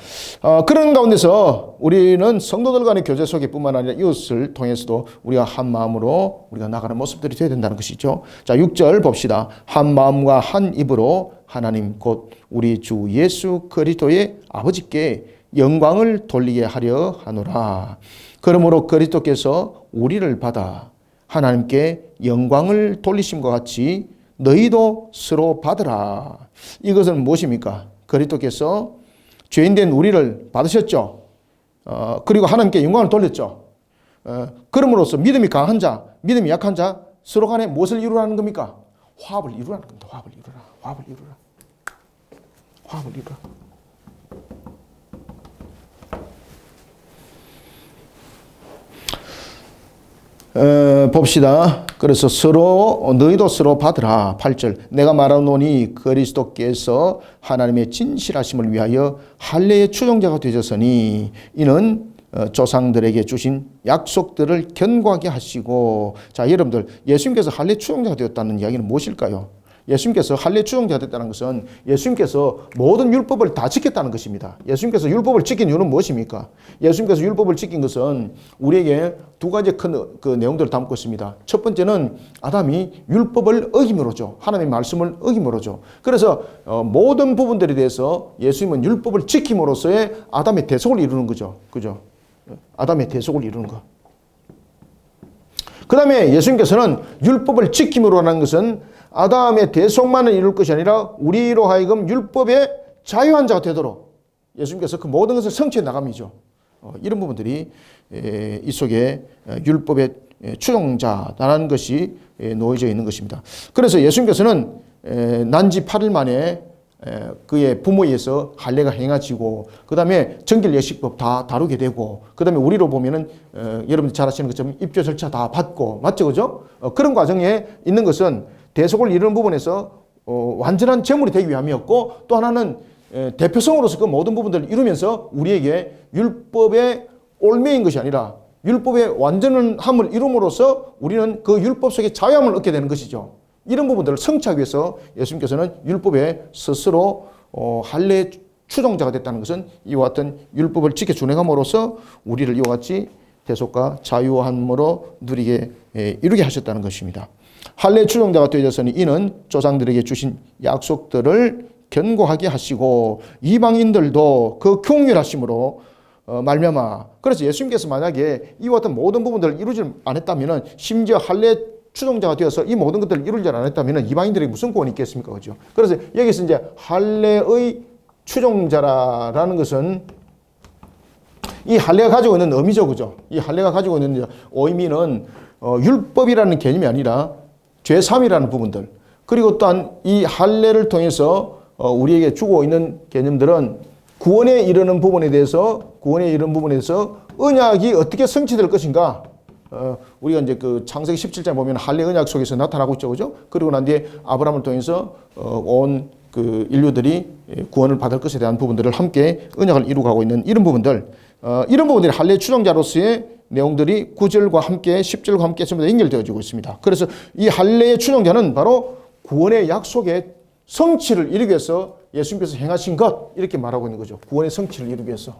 그런 가운데서 우리는 성도들 간의 교제 속에 뿐만 아니라 이웃을 통해서도 우리가 한 마음으로 우리가 나가는 모습들이 되어야 된다는 것이죠. 자, 6절 봅시다. 한 마음과 한 입으로 하나님 곧 우리 주 예수 그리스도의 아버지께 영광을 돌리게 하려 하노라. 그러므로 그리스도께서 우리를 받아 하나님께 영광을 돌리심과 같이 너희도 서로 받으라. 이것은 무엇입니까? 그리스도께서 죄인된 우리를 받으셨죠. 그리고 하나님께 영광을 돌렸죠. 그럼으로써 믿음이 강한 자, 믿음이 약한 자 서로 간에 무엇을 이루라는 겁니까? 화합을 이루라는 겁니다. 화합을 이루라. 화합을 이루라. 화합을 이루라. 봅시다. 그래서 서로 너희도 서로 받으라. 8절 내가 말하노니 그리스도께서 하나님의 진실하심을 위하여 할례의 추종자가 되셨으니 이는 조상들에게 주신 약속들을 견고하게 하시고. 자, 여러분들 예수님께서 할례 추종자가 되었다는 이야기는 무엇일까요? 예수님께서 할례 추종자가 됐다는 것은 예수님께서 모든 율법을 다 지켰다는 것입니다. 예수님께서 율법을 지킨 이유는 무엇입니까? 예수님께서 율법을 지킨 것은 우리에게 두 가지 큰 그 내용들을 담고 있습니다. 첫 번째는 아담이 율법을 어김으로죠. 하나님의 말씀을 어김으로죠. 그래서 모든 부분들에 대해서 예수님은 율법을 지킴으로써의 아담의 대속을 이루는 거죠. 그죠? 아담의 대속을 이루는 것. 그 다음에 예수님께서는 율법을 지킴으로 하는 것은 아담의 대속만을 이룰 것이 아니라 우리로 하여금 율법의 자유한 자가 되도록 예수님께서 그 모든 것을 성취해 나감이죠. 이런 부분들이 이 속에 율법의 추종자라는 것이 놓여져 있는 것입니다. 그래서 예수님께서는 난지 8일 만에 그의 부모에 의해서 할례가 행해지고 그 다음에 정결 예식법 다 다루게 되고 그 다음에 우리로 보면은 여러분들 잘 아시는 것처럼 입교 절차 다 받고 맞죠, 그죠? 그런 과정에 있는 것은 대속을 이루는 부분에서 완전한 제물이 되기 위함이었고 또 하나는 대표성으로서 그 모든 부분들을 이루면서 우리에게 율법의 올매인 것이 아니라 율법의 완전함을 이룸으로써 우리는 그 율법 속에 자유함을 얻게 되는 것이죠. 이런 부분들을 성취하기 위해서 예수님께서는 율법에 스스로 할례 추종자가 됐다는 것은 이와 같은 율법을 지켜 준행함으로써 우리를 이와 같이 대속과 자유함으로 누리게 이루게 하셨다는 것입니다. 할례 추종자가 되었으니 이는 조상들에게 주신 약속들을 견고하게 하시고 이방인들도 그 긍휼하심으로 말미암아. 그래서 예수님께서 만약에 이와 같은 모든 부분들을 이루지 않았다면 심지어 할례 추종자가 되어서 이 모든 것들을 이루지 않았다면 이방인들에게 무슨 구원이 있겠습니까? 그죠? 그래서 여기서 이제 할례의 추종자라는 것은 이 할례가 가지고 있는 의미죠. 그죠? 이 할례가 가지고 있는 의미는 율법이라는 개념이 아니라 죄삼이라는 부분들 그리고 또한 이 할례를 통해서 우리에게 주고 있는 개념들은 구원에 이르는 부분에 대해서 언약이 어떻게 성취될 것인가? 우리가 이제 그 창세기 17장 보면 할례 언약 속에서 나타나고 있죠, 그죠? 그리고 난 뒤에 아브라함을 통해서 온 그 인류들이 구원을 받을 것에 대한 부분들을 함께 언약을 이루고 있는 이런 부분들이 할례 추종자로서의 내용들이 9절과 함께 10절과 함께 전부 다 연결되어지고 있습니다. 그래서 이 할례의 추종자는 바로 구원의 약속의 성취를 이루기 위해서 예수님께서 행하신 것 이렇게 말하고 있는 거죠. 구원의 성취를 이루기 위해서.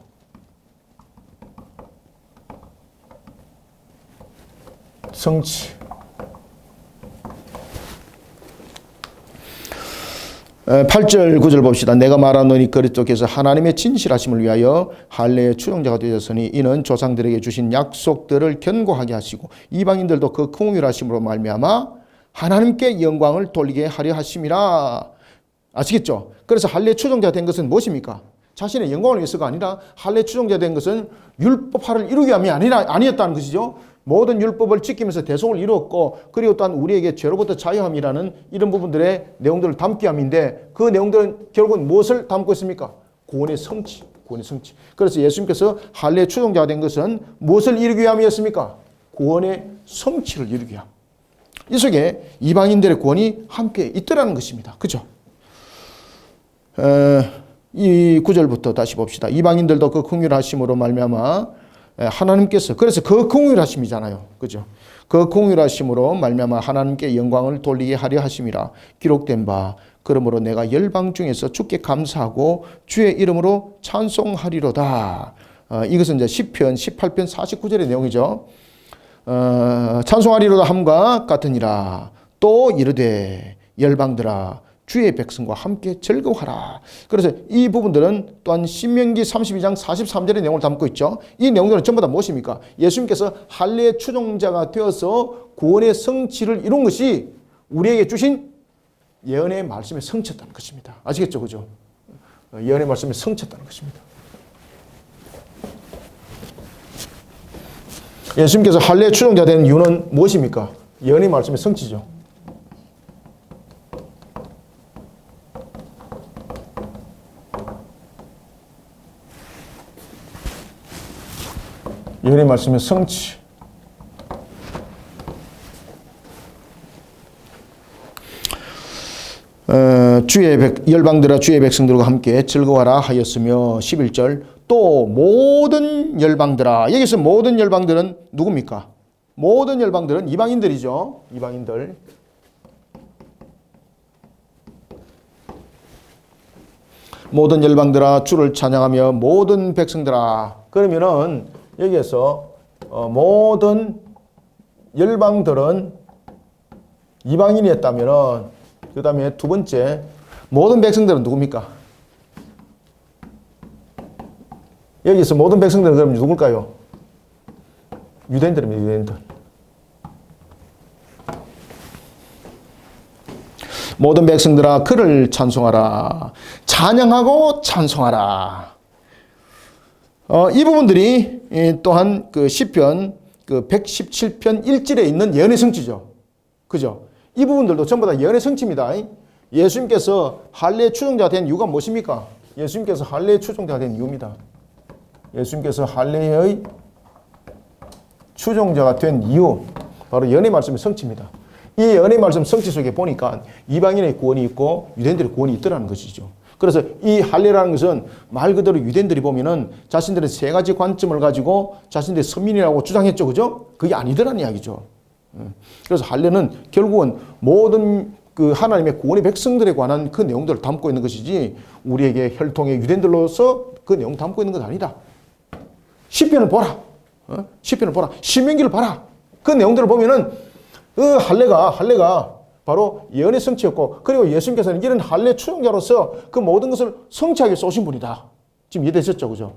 8절 9절 봅시다. 내가 말하노니 그리스도께서 하나님의 진실하심을 위하여 할례의 추종자가 되셨으니 이는 조상들에게 주신 약속들을 견고하게 하시고 이방인들도 그 긍휼하심으로 말미암아 하나님께 영광을 돌리게 하려 하심이라. 아시겠죠? 그래서 할례 추종자가 된 것은 무엇입니까? 자신의 영광을 위해서가 아니라 할례 추종자가 된 것은 율법화를 이루기 위함이 아니었다는 것이죠. 모든 율법을 지키면서 대속을 이루었고 그리고 또한 우리에게 죄로부터 자유함이라는 이런 부분들의 내용들을 담기 함인데 그 내용들은 결국은 무엇을 담고 있습니까? 구원의 성취. 그래서 예수님께서 할례 추종자가 된 것은 무엇을 이루기 위함이었습니까? 구원의 성취를 이루기 위함. 이 속에 이방인들의 구원이 함께 있더라는 것입니다. 그죠? 이 9절부터 다시 봅시다. 이방인들도 그 긍휼하심으로 말미암아 하나님께서 그래서 그 긍휼하심이잖아요. 그죠? 그 긍휼하심으로 말미암아 하나님께 영광을 돌리게 하려 하심이라 기록된 바 그러므로 내가 열방 중에서 주께 감사하고 주의 이름으로 찬송하리로다. 이것은 이제 시편 18편 49절의 내용이죠. 찬송하리로다 함과 같으니라. 또 이르되 열방들아 주의 백성과 함께 즐거워하라. 그래서 이 부분들은 또한 신명기 32장 43절의 내용을 담고 있죠. 이 내용들은 전부 다 무엇입니까? 예수님께서 할례의 추종자가 되어서 구원의 성취를 이룬 것이 우리에게 주신 예언의 말씀에 성취했다는 것입니다. 아시겠죠? 그죠? 예언의 말씀에 성취했다는 것입니다. 예수님께서 할례의 추종자가 된 이유는 무엇입니까? 예언의 말씀의 성취죠. 예언의 말씀의 성취. 열방들아 주의 백성들과 함께 즐거워하라 하였으며 11절 또 모든 열방들아. 여기서 모든 열방들은 누굽니까? 모든 열방들은 이방인들이죠. 이방인들. 모든 열방들아 주를 찬양하며 모든 백성들아. 그러면은 여기에서 모든 열방들은 이방인이었다면은 그 다음에 두 번째 모든 백성들은 누굽니까? 여기서 모든 백성들은 그럼 누굴까요? 유대인들입니다. 유대인들. 모든 백성들아 그를 찬송하라. 찬양하고 찬송하라. 이 부분들이 또한 그 시편 그 117편 1절에 있는 예언의 성취죠. 그죠? 이 부분들도 전부 다 예언의 성취입니다. 예수님께서 할례의 추종자가 된 이유가 무엇입니까? 예수님께서 할례의 추종자가 된 이유입니다. 예수님께서 할례의 추종자가 된 이유, 바로 예언의 말씀의 성취입니다. 이 예언의 말씀 성취 속에 보니까 이방인의 구원이 있고 유대인들의 구원이 있더라는 것이죠. 그래서 이 할례라는 것은 말 그대로 유대인들이 보면은 자신들의 세 가지 관점을 가지고 자신들의 선민이라고 주장했죠. 그죠? 그게 아니더라는 이야기죠. 그래서 할례는 결국은 모든 그 하나님의 구원의 백성들에 관한 그 내용들을 담고 있는 것이지 우리에게 혈통의 유대인들로서 그 내용 담고 있는 건 아니다. 시편을 보라. 시편을 보라. 신명기를 봐라. 그 내용들을 보면은 그 할례가 바로 예언의 성취였고 그리고 예수님께서는 이런 할례 추종자로서 그 모든 것을 성취하게 쏘신 분이다. 지금 이해되셨죠? 그죠?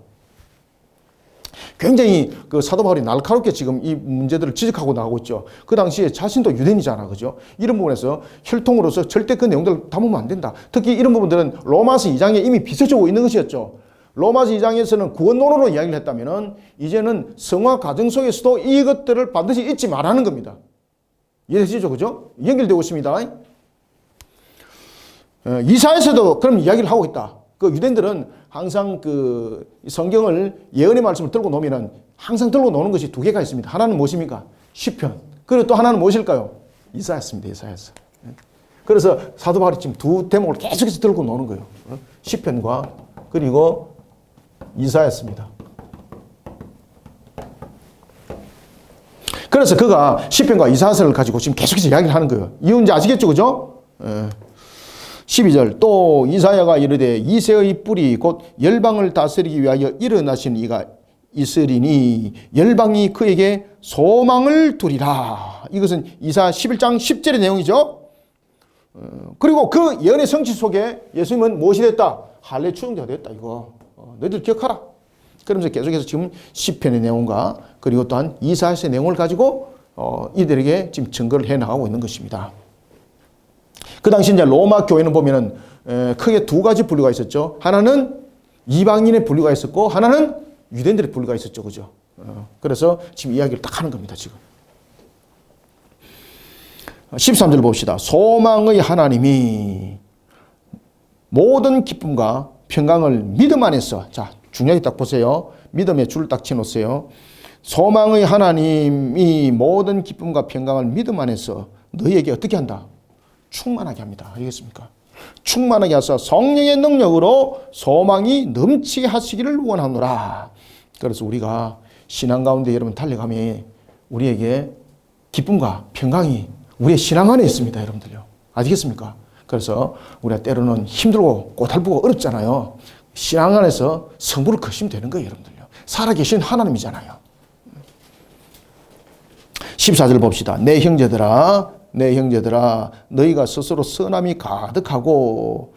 굉장히 그 사도 바울이 날카롭게 지금 이 문제들을 지적하고 나가고 있죠. 그 당시에 자신도 유대인이잖아. 그죠? 이런 부분에서 혈통으로서 절대 그 내용들을 담으면 안 된다. 특히 이런 부분들은 로마서 2장에 이미 비춰지고 있는 것이었죠. 로마서 2장에서는 구원론으로 이야기를 했다면은 이제는 성화 과정 속에서도 이것들을 반드시 잊지 말라는 겁니다. 이해되시죠? 그죠? 연결되고 있습니다. 이사야서도 그럼 이야기를 하고 있다. 그 유대인들은 항상 그 성경을 예언의 말씀을 들고 놓으면은 항상 들고 노는 것이 두 개가 있습니다. 하나는 무엇입니까? 시편. 그리고 또 하나는 무엇일까요? 이사야입니다. 이사야서. 그래서 사도 바울이 지금 두 대목을 계속해서 들고 노는 거예요. 시편과 그리고 이사야입니다. 그래서 그가 시편과 이사야서를 가지고 지금 계속해서 이야기를 하는 거예요. 이유인지 아시겠죠? 그죠? 12절 또 이사야가 이르되 이새의 뿔이 곧 열방을 다스리기 위하여 일어나신 이가 있으리니 열방이 그에게 소망을 두리라. 이것은 이사야 11장 10절의 내용이죠. 그리고 그 예언의 성취 속에 예수님은 무엇이 됐다? 할례 추종자가 됐다. 이거 너희들 기억하라. 그러면서 계속해서 지금 시편의 내용과 그리고 또한 이사야서의 내용을 가지고 이들에게 지금 증거를 해나가고 있는 것입니다. 그 당시 이제 로마 교회는 보면은 크게 두 가지 분류가 있었죠. 하나는 이방인의 분류가 있었고 하나는 유대인들의 분류가 있었죠. 그죠? 그래서 지금 이야기를 딱 하는 겁니다. 지금. 13절 봅시다. 소망의 하나님이 모든 기쁨과 평강을 믿음 안에서, 자, 중요하게 딱 보세요. 믿음에 줄을 딱 치놓으세요. 소망의 하나님이 모든 기쁨과 평강을 믿음 안에서 너희에게 어떻게 한다? 충만하게 합니다. 알겠습니까? 충만하게 하셔서 성령의 능력으로 소망이 넘치게 하시기를 원하노라. 그래서 우리가 신앙 가운데 여러분 달려가면 우리에게 기쁨과 평강이 우리의 신앙 안에 있습니다. 여러분들요. 아시겠습니까? 그래서 우리가 때로는 힘들고 고달프고 어렵잖아요. 신앙 안에서 성부를 거시면 되는 거예요. 여러분들요. 살아계신 하나님이잖아요. 14절 봅시다. 내 형제들아 너희가 스스로 선함이 가득하고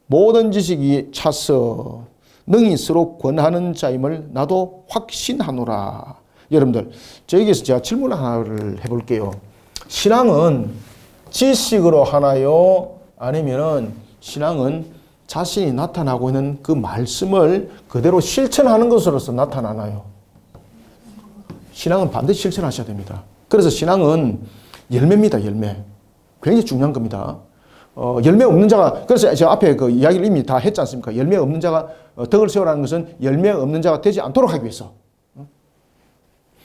모든 지식이 차서 능히 서로 권하는 자임을 나도 확신하노라. 여러분들 저에게서 제가 질문 하나를 해볼게요. 신앙은 지식으로 하나요? 아니면은 신앙은 자신이 나타나고 있는 그 말씀을 그대로 실천하는 것으로서 나타나나요? 신앙은 반드시 실천하셔야 됩니다. 그래서 신앙은 열매입니다. 열매. 굉장히 중요한 겁니다. 열매 없는 자가, 그래서 제가 앞에 그 이야기를 이미 다 했지 않습니까? 열매 없는 자가 덕을 세우라는 것은 열매 없는 자가 되지 않도록 하기 위해서.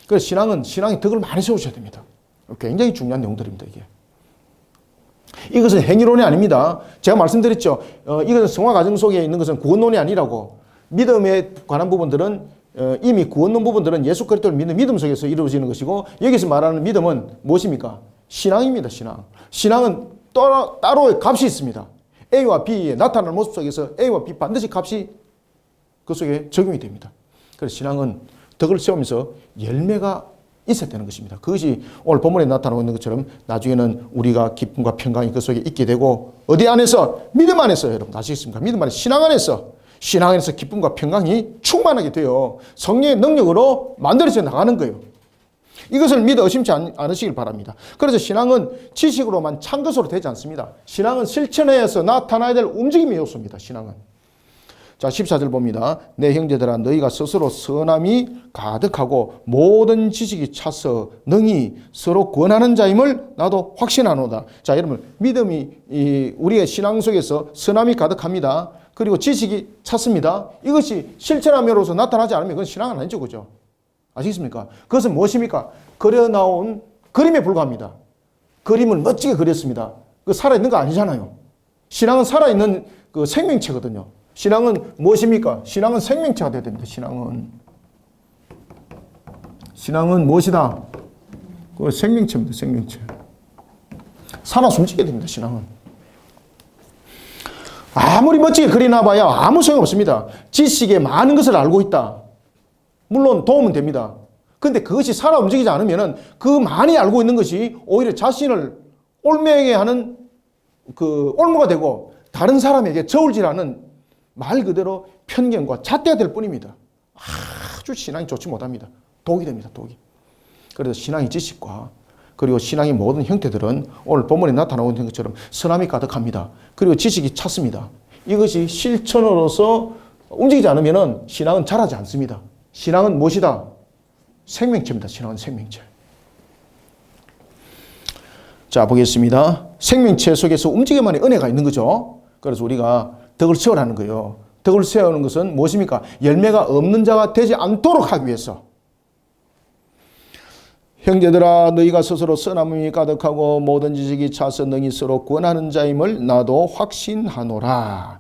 그래서 신앙이 덕을 많이 세우셔야 됩니다. 굉장히 중요한 내용들입니다. 이것은 행위론이 아닙니다. 제가 말씀드렸죠. 이것은 성화 과정 속에 있는 것은 구원론이 아니라고. 믿음에 관한 부분들은 이미 구원론 부분들은 예수 그리스도를 믿는 믿음 속에서 이루어지는 것이고, 여기서 말하는 믿음은 무엇입니까? 신앙입니다. 신앙은 따로 값이 있습니다. A와 B의 나타나는 모습 속에서 A와 B 반드시 값이 그 속에 적용이 됩니다. 그래서 신앙은 덕을 세우면서 열매가 있어야 되는 것입니다. 그것이 오늘 본문에 나타나고 있는 것처럼 나중에는 우리가 기쁨과 평강이 그 속에 있게 되고, 어디 안에서? 믿음 안에서. 여러분 아시겠습니까? 믿음 안에서, 신앙 안에서 기쁨과 평강이 충만하게 되어 성령의 능력으로 만들어져 나가는 거예요. 이것을 믿어 의심치 않으시길 바랍니다. 그래서 신앙은 지식으로만 찬 것으로 되지 않습니다. 신앙은 실천해서 나타나야 될 움직임의 요소입니다. 신앙은. 자, 14절 봅니다. 내 형제들아 너희가 스스로 선함이 가득하고 모든 지식이 차서 능히 서로 권하는 자임을 나도 확신하노다. 자, 여러분 믿음이 우리의 신앙 속에서 선함이 가득합니다. 그리고 지식이 찼습니다. 이것이 실천함으로써 나타나지 않으면 그건 신앙은 아니죠. 그죠? 아시겠습니까? 그것은 무엇입니까? 그려 나온 그림에 불과합니다. 그림을 멋지게 그렸습니다. 그 살아있는 거 아니잖아요. 신앙은 살아있는 그 생명체거든요. 신앙은 무엇입니까? 신앙은 생명체가 되어야 됩니다. 신앙은 무엇이다? 그 생명체입니다. 생명체. 살아 숨지게 됩니다. 신앙은. 아무리 멋지게 그리나봐야 아무 소용없습니다. 지식에 많은 것을 알고 있다. 물론 도움은 됩니다. 그런데 그것이 살아 움직이지 않으면 그 많이 알고 있는 것이 오히려 자신을 옮매게 하는 그 올무가 되고 다른 사람에게 저울질하는 말 그대로 편견과 잣대가 될 뿐입니다. 아주 신앙이 좋지 못합니다. 독이 됩니다. 독이. 그래서 신앙의 지식과 그리고 신앙의 모든 형태들은 오늘 본문에 나타나고 있는 것처럼 선함이 가득합니다. 그리고 지식이 찼습니다. 이것이 실천으로서 움직이지 않으면 신앙은 자라지 않습니다. 신앙은 무엇이다? 생명체입니다. 신앙은 생명체. 자, 보겠습니다. 생명체 속에서 움직여만의 은혜가 있는 거죠. 그래서 우리가 덕을 세우라는 거예요. 덕을 세우는 것은 무엇입니까? 열매가 없는 자가 되지 않도록 하기 위해서. 형제들아 너희가 스스로 선함이 가득하고 모든 지식이 차서 능히 서로 권하는 자임을 나도 확신하노라.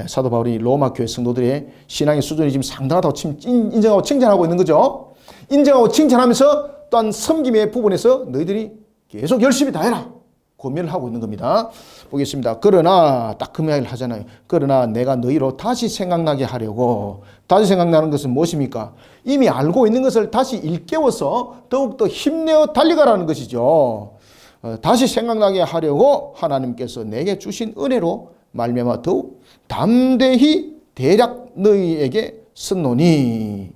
사도 바울이 로마 교회 성도들의 신앙의 수준이 지금 상당하다고 인정하고 칭찬하고 있는 거죠. 인정하고 칭찬하면서 또한 섬김의 부분에서 너희들이 계속 열심히 다해라 권면을 하고 있는 겁니다. 보겠습니다. 그러나 딱 그 이야기를 하잖아요. 그러나 내가 너희로 다시 생각나게 하려고. 다시 생각나는 것은 무엇입니까? 이미 알고 있는 것을 다시 일깨워서 더욱더 힘내어 달려가라는 것이죠. 다시 생각나게 하려고 하나님께서 내게 주신 은혜로 말미암아 더욱 담대히 대략 너희에게 썼노니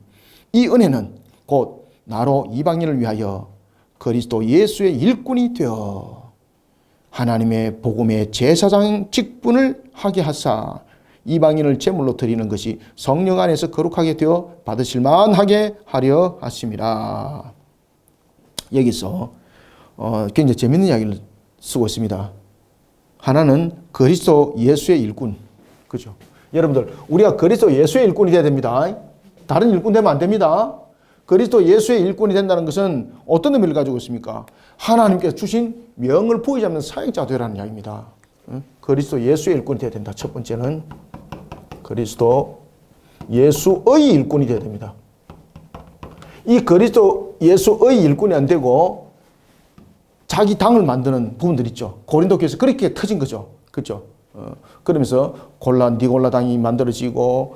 이 은혜는 곧 나로 이방인을 위하여 그리스도 예수의 일꾼이 되어 하나님의 복음의 제사장 직분을 하게 하사 이방인을 제물로 드리는 것이 성령 안에서 거룩하게 되어 받으실 만하게 하려 하심이라. 여기서 굉장히 재밌는 이야기를 쓰고 있습니다. 하나는 그리스도 예수의 일꾼. 그죠? 여러분들, 우리가 그리스도 예수의 일꾼이 되어야 됩니다. 다른 일꾼 되면 안 됩니다. 그리스도 예수의 일꾼이 된다는 것은 어떤 의미를 가지고 있습니까? 하나님께서 주신 명을 부여잡는 사역자 되라는 이야기입니다. 그리스도 예수의 일꾼이 되어야 된다. 첫 번째는 그리스도 예수의 일꾼이 되어야 됩니다. 이 그리스도 예수의 일꾼이 안 되고 자기 당을 만드는 부분들 있죠. 고린도 교회에서 그렇게 터진 거죠. 그렇죠? 그러면서 니골라 당이 만들어지고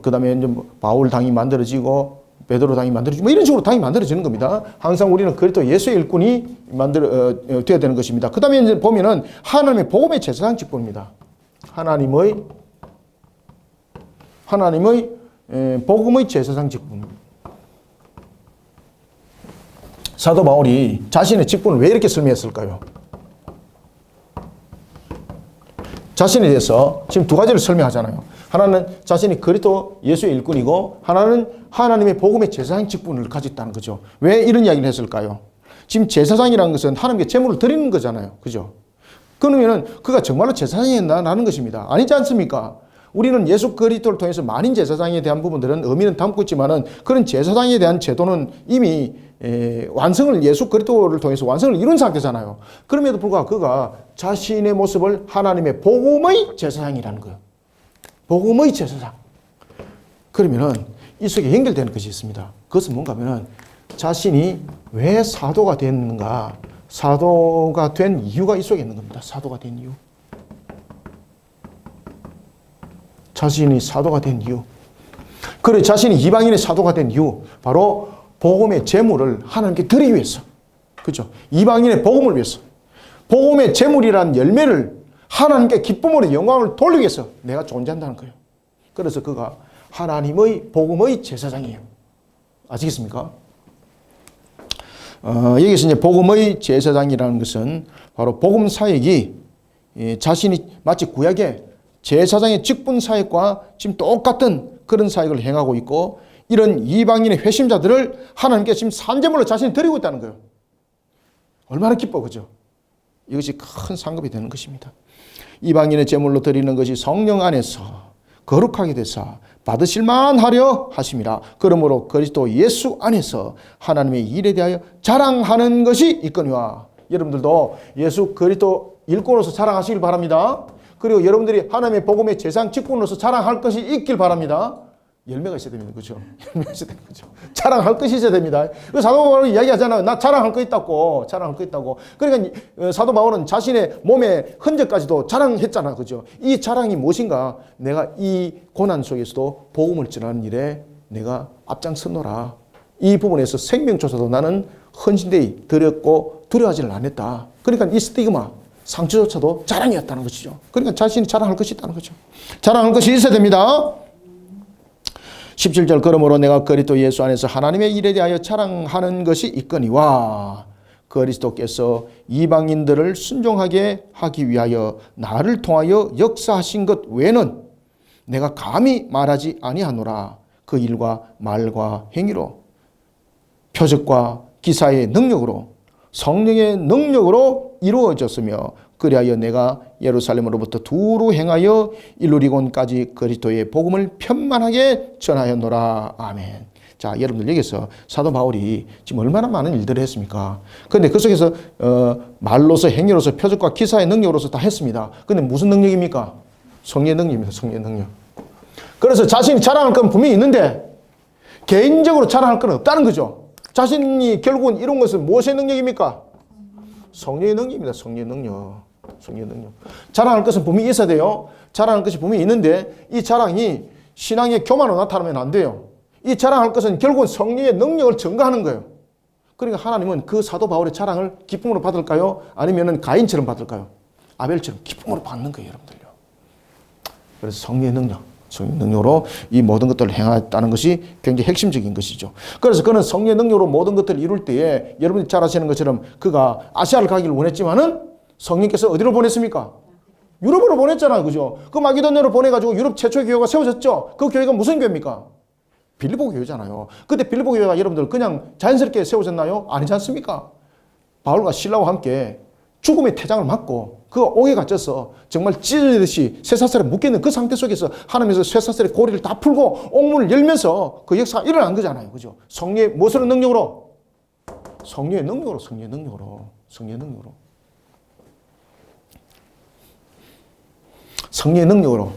그 다음에 이제 바울 당이 만들어지고 베드로 당이 만들어지고 이런 식으로 당이 만들어지는 겁니다. 항상 우리는 그리스도 예수의 일꾼이 되어야 되는 것입니다. 그 다음에 이제 보면은 하나님의 복음의 제사장 직분입니다. 하나님의 복음의 제사장 직분. 사도 바울이 자신의 직분을 왜 이렇게 설명했을까요? 자신에 대해서 지금 두 가지를 설명하잖아요. 하나는 자신이 그리스도 예수의 일꾼이고 하나는 하나님의 복음의 제사장 직분을 가졌다는 거죠. 왜 이런 이야기를 했을까요? 지금 제사장이라는 것은 하나님께 제물을 드리는 거잖아요. 그죠? 그러면 그가 정말로 제사장이었나라는 것입니다. 아니지 않습니까? 우리는 예수 그리스도를 통해서 만인 제사장에 대한 부분들은 의미는 담고 있지만은 그런 제사장에 대한 제도는 이미 완성을 예수 그리스도를 통해서 완성을 이룬 상태잖아요. 그럼에도 불구하고 그가 자신의 모습을 하나님의 복음의 제사장이라는 거예요. 복음의 제사장. 그러면은 이 속에 연결되는 것이 있습니다. 그것은 뭔가 하면은 자신이 왜 사도가 됐는가, 사도가 된 이유가 이 속에 있는 겁니다. 사도가 된 이유. 자신이 사도가 된 이유. 그래 자신이 이방인의 사도가 된 이유. 바로 복음의 제물을 하나님께 드리기 위해서. 그죠? 이방인의 복음을 위해서. 복음의 제물이란 열매를 하나님께 기쁨으로 영광을 돌리기 위해서 내가 존재한다는 거예요. 그래서 그가 하나님의 복음의 제사장이에요. 아시겠습니까? 여기서 이제 복음의 제사장이라는 것은 바로 복음 사역이 자신이 마치 구약의 제사장의 직분 사역과 지금 똑같은 그런 사역을 행하고 있고 이런 이방인의 회심자들을 하나님께 지금 산제물로 자신이 드리고 있다는 거예요. 얼마나 기뻐, 그죠? 이것이 큰 상급이 되는 것입니다. 이방인의 제물로 드리는 것이 성령 안에서 거룩하게 되사 받으실 만하려 하심이라. 그러므로 그리스도 예수 안에서 하나님의 일에 대하여 자랑하는 것이 있거니와. 여러분들도 예수 그리스도 일꾼으로서 자랑하시길 바랍니다. 그리고 여러분들이 하나님의 복음의 제사장 직분으로서 자랑할 것이 있길 바랍니다. 열매가 있어야 됩니다. 그렇죠? 열매가 있어야 되는 거죠. 자랑할 것이 있어야 됩니다. 사도 바울은 이야기하잖아요. 나 자랑할 거 있다고. 자랑할 거 있다고. 그러니까 사도 바울은 자신의 몸의 흔적까지도 자랑했잖아. 그죠? 이 자랑이 무엇인가? 내가 이 고난 속에서도 복음을 전하는 일에 내가 앞장섰노라. 이 부분에서 생명조차도 나는 헌신되이 드렸고 두려워하지를 않았다. 그러니까 이 스티그마, 상처조차도 자랑이었다는 것이죠. 그러니까 자신이 자랑할 것이 있다는 거죠. 자랑할 것이 있어야 됩니다. 17절 그러므로 내가 그리스도 예수 안에서 하나님의 일에 대하여 자랑하는 것이 있거니와 그리스도께서 이방인들을 순종하게 하기 위하여 나를 통하여 역사하신 것 외에는 내가 감히 말하지 아니하노라. 그 일과 말과 행위로 표적과 기사의 능력으로 성령의 능력으로 이루어졌으며 그리하여 내가 예루살렘으로부터 두루 행하여 일루리곤까지 그리스도의 복음을 편만하게 전하였노라. 아멘. 자, 여러분들 여기서 사도 바울이 지금 얼마나 많은 일들을 했습니까? 그런데 그 속에서 말로서, 행위로서, 표적과 기사의 능력으로서 다 했습니다. 근데 무슨 능력입니까? 성령의 능력입니다. 성령의 능력. 그래서 자신이 자랑할 건 분명히 있는데 개인적으로 자랑할 건 없다는 거죠. 자신이 결국은 이룬 것은 무엇의 능력입니까? 성령의 능력입니다. 성령의 능력. 성령의 능력. 자랑할 것은 분명히 있어야 돼요. 자랑할 것이 분명히 있는데 이 자랑이 신앙의 교만으로 나타나면 안 돼요. 이 자랑할 것은 결국은 성령의 능력을 증거하는 거예요. 그러니까 하나님은 그 사도 바울의 자랑을 기쁨으로 받을까요? 아니면 가인처럼 받을까요? 아벨처럼 기쁨으로 받는 거예요, 여러분들요. 그래서 성령의 능력, 성령의 능력으로 이 모든 것들을 행했다는 것이 굉장히 핵심적인 것이죠. 그래서 그는 성령의 능력으로 모든 것들을 이룰 때에 여러분이 잘 아시는 것처럼 그가 아시아를 가기를 원했지만은 성령께서 어디로 보냈습니까? 유럽으로 보냈잖아요, 그죠? 그 마게도냐로 보내가지고 유럽 최초의 교회가 세워졌죠. 그 교회가 무슨 교회입니까? 빌립보 교회잖아요. 근데 빌립보 교회가 여러분들 그냥 자연스럽게 세워졌나요? 아니지 않습니까? 바울과 실라와 함께 죽음의 태장을 맞고 그 옥에 갇혀서 정말 찢어지듯이 쇠사슬에 묶여있는 그 상태 속에서 하나님께서 쇠사슬의 고리를 다 풀고 옥문을 열면서 그 역사가 일어난 거잖아요. 그죠? 성령의 무엇으로 능력으로? 성령의 능력으로, 성령의 능력으로, 성령의 능력으로. 성령의 능력으로.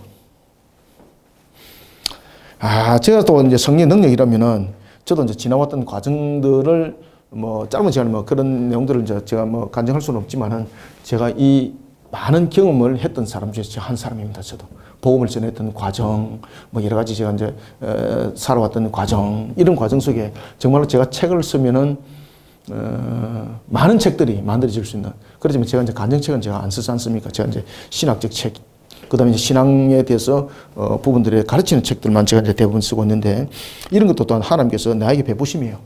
제가 또 이제 성령의 능력이라면은 저도 이제 지나왔던 과정들을 뭐 짧은 시간에 뭐 그런 내용들을 이제 제가 뭐 간증할 수는 없지만은 제가 이 많은 경험을 했던 사람 중에서 한 사람입니다. 저도 복음을 전했던 과정, 뭐 여러 가지 제가 이제 살아왔던 과정, 이런 과정 속에 정말로 제가 책을 쓰면은 많은 책들이 만들어질 수 있는. 그렇지만 제가 이제 간증책은 제가 안 쓰지 않습니까? 제가 이제 신학적 책, 그다음에 이제 신앙에 대해서 부분들에 가르치는 책들만 제가 이제 대부분 쓰고 있는데 이런 것도 또한 하나님께서 나에게 베푸심이에요.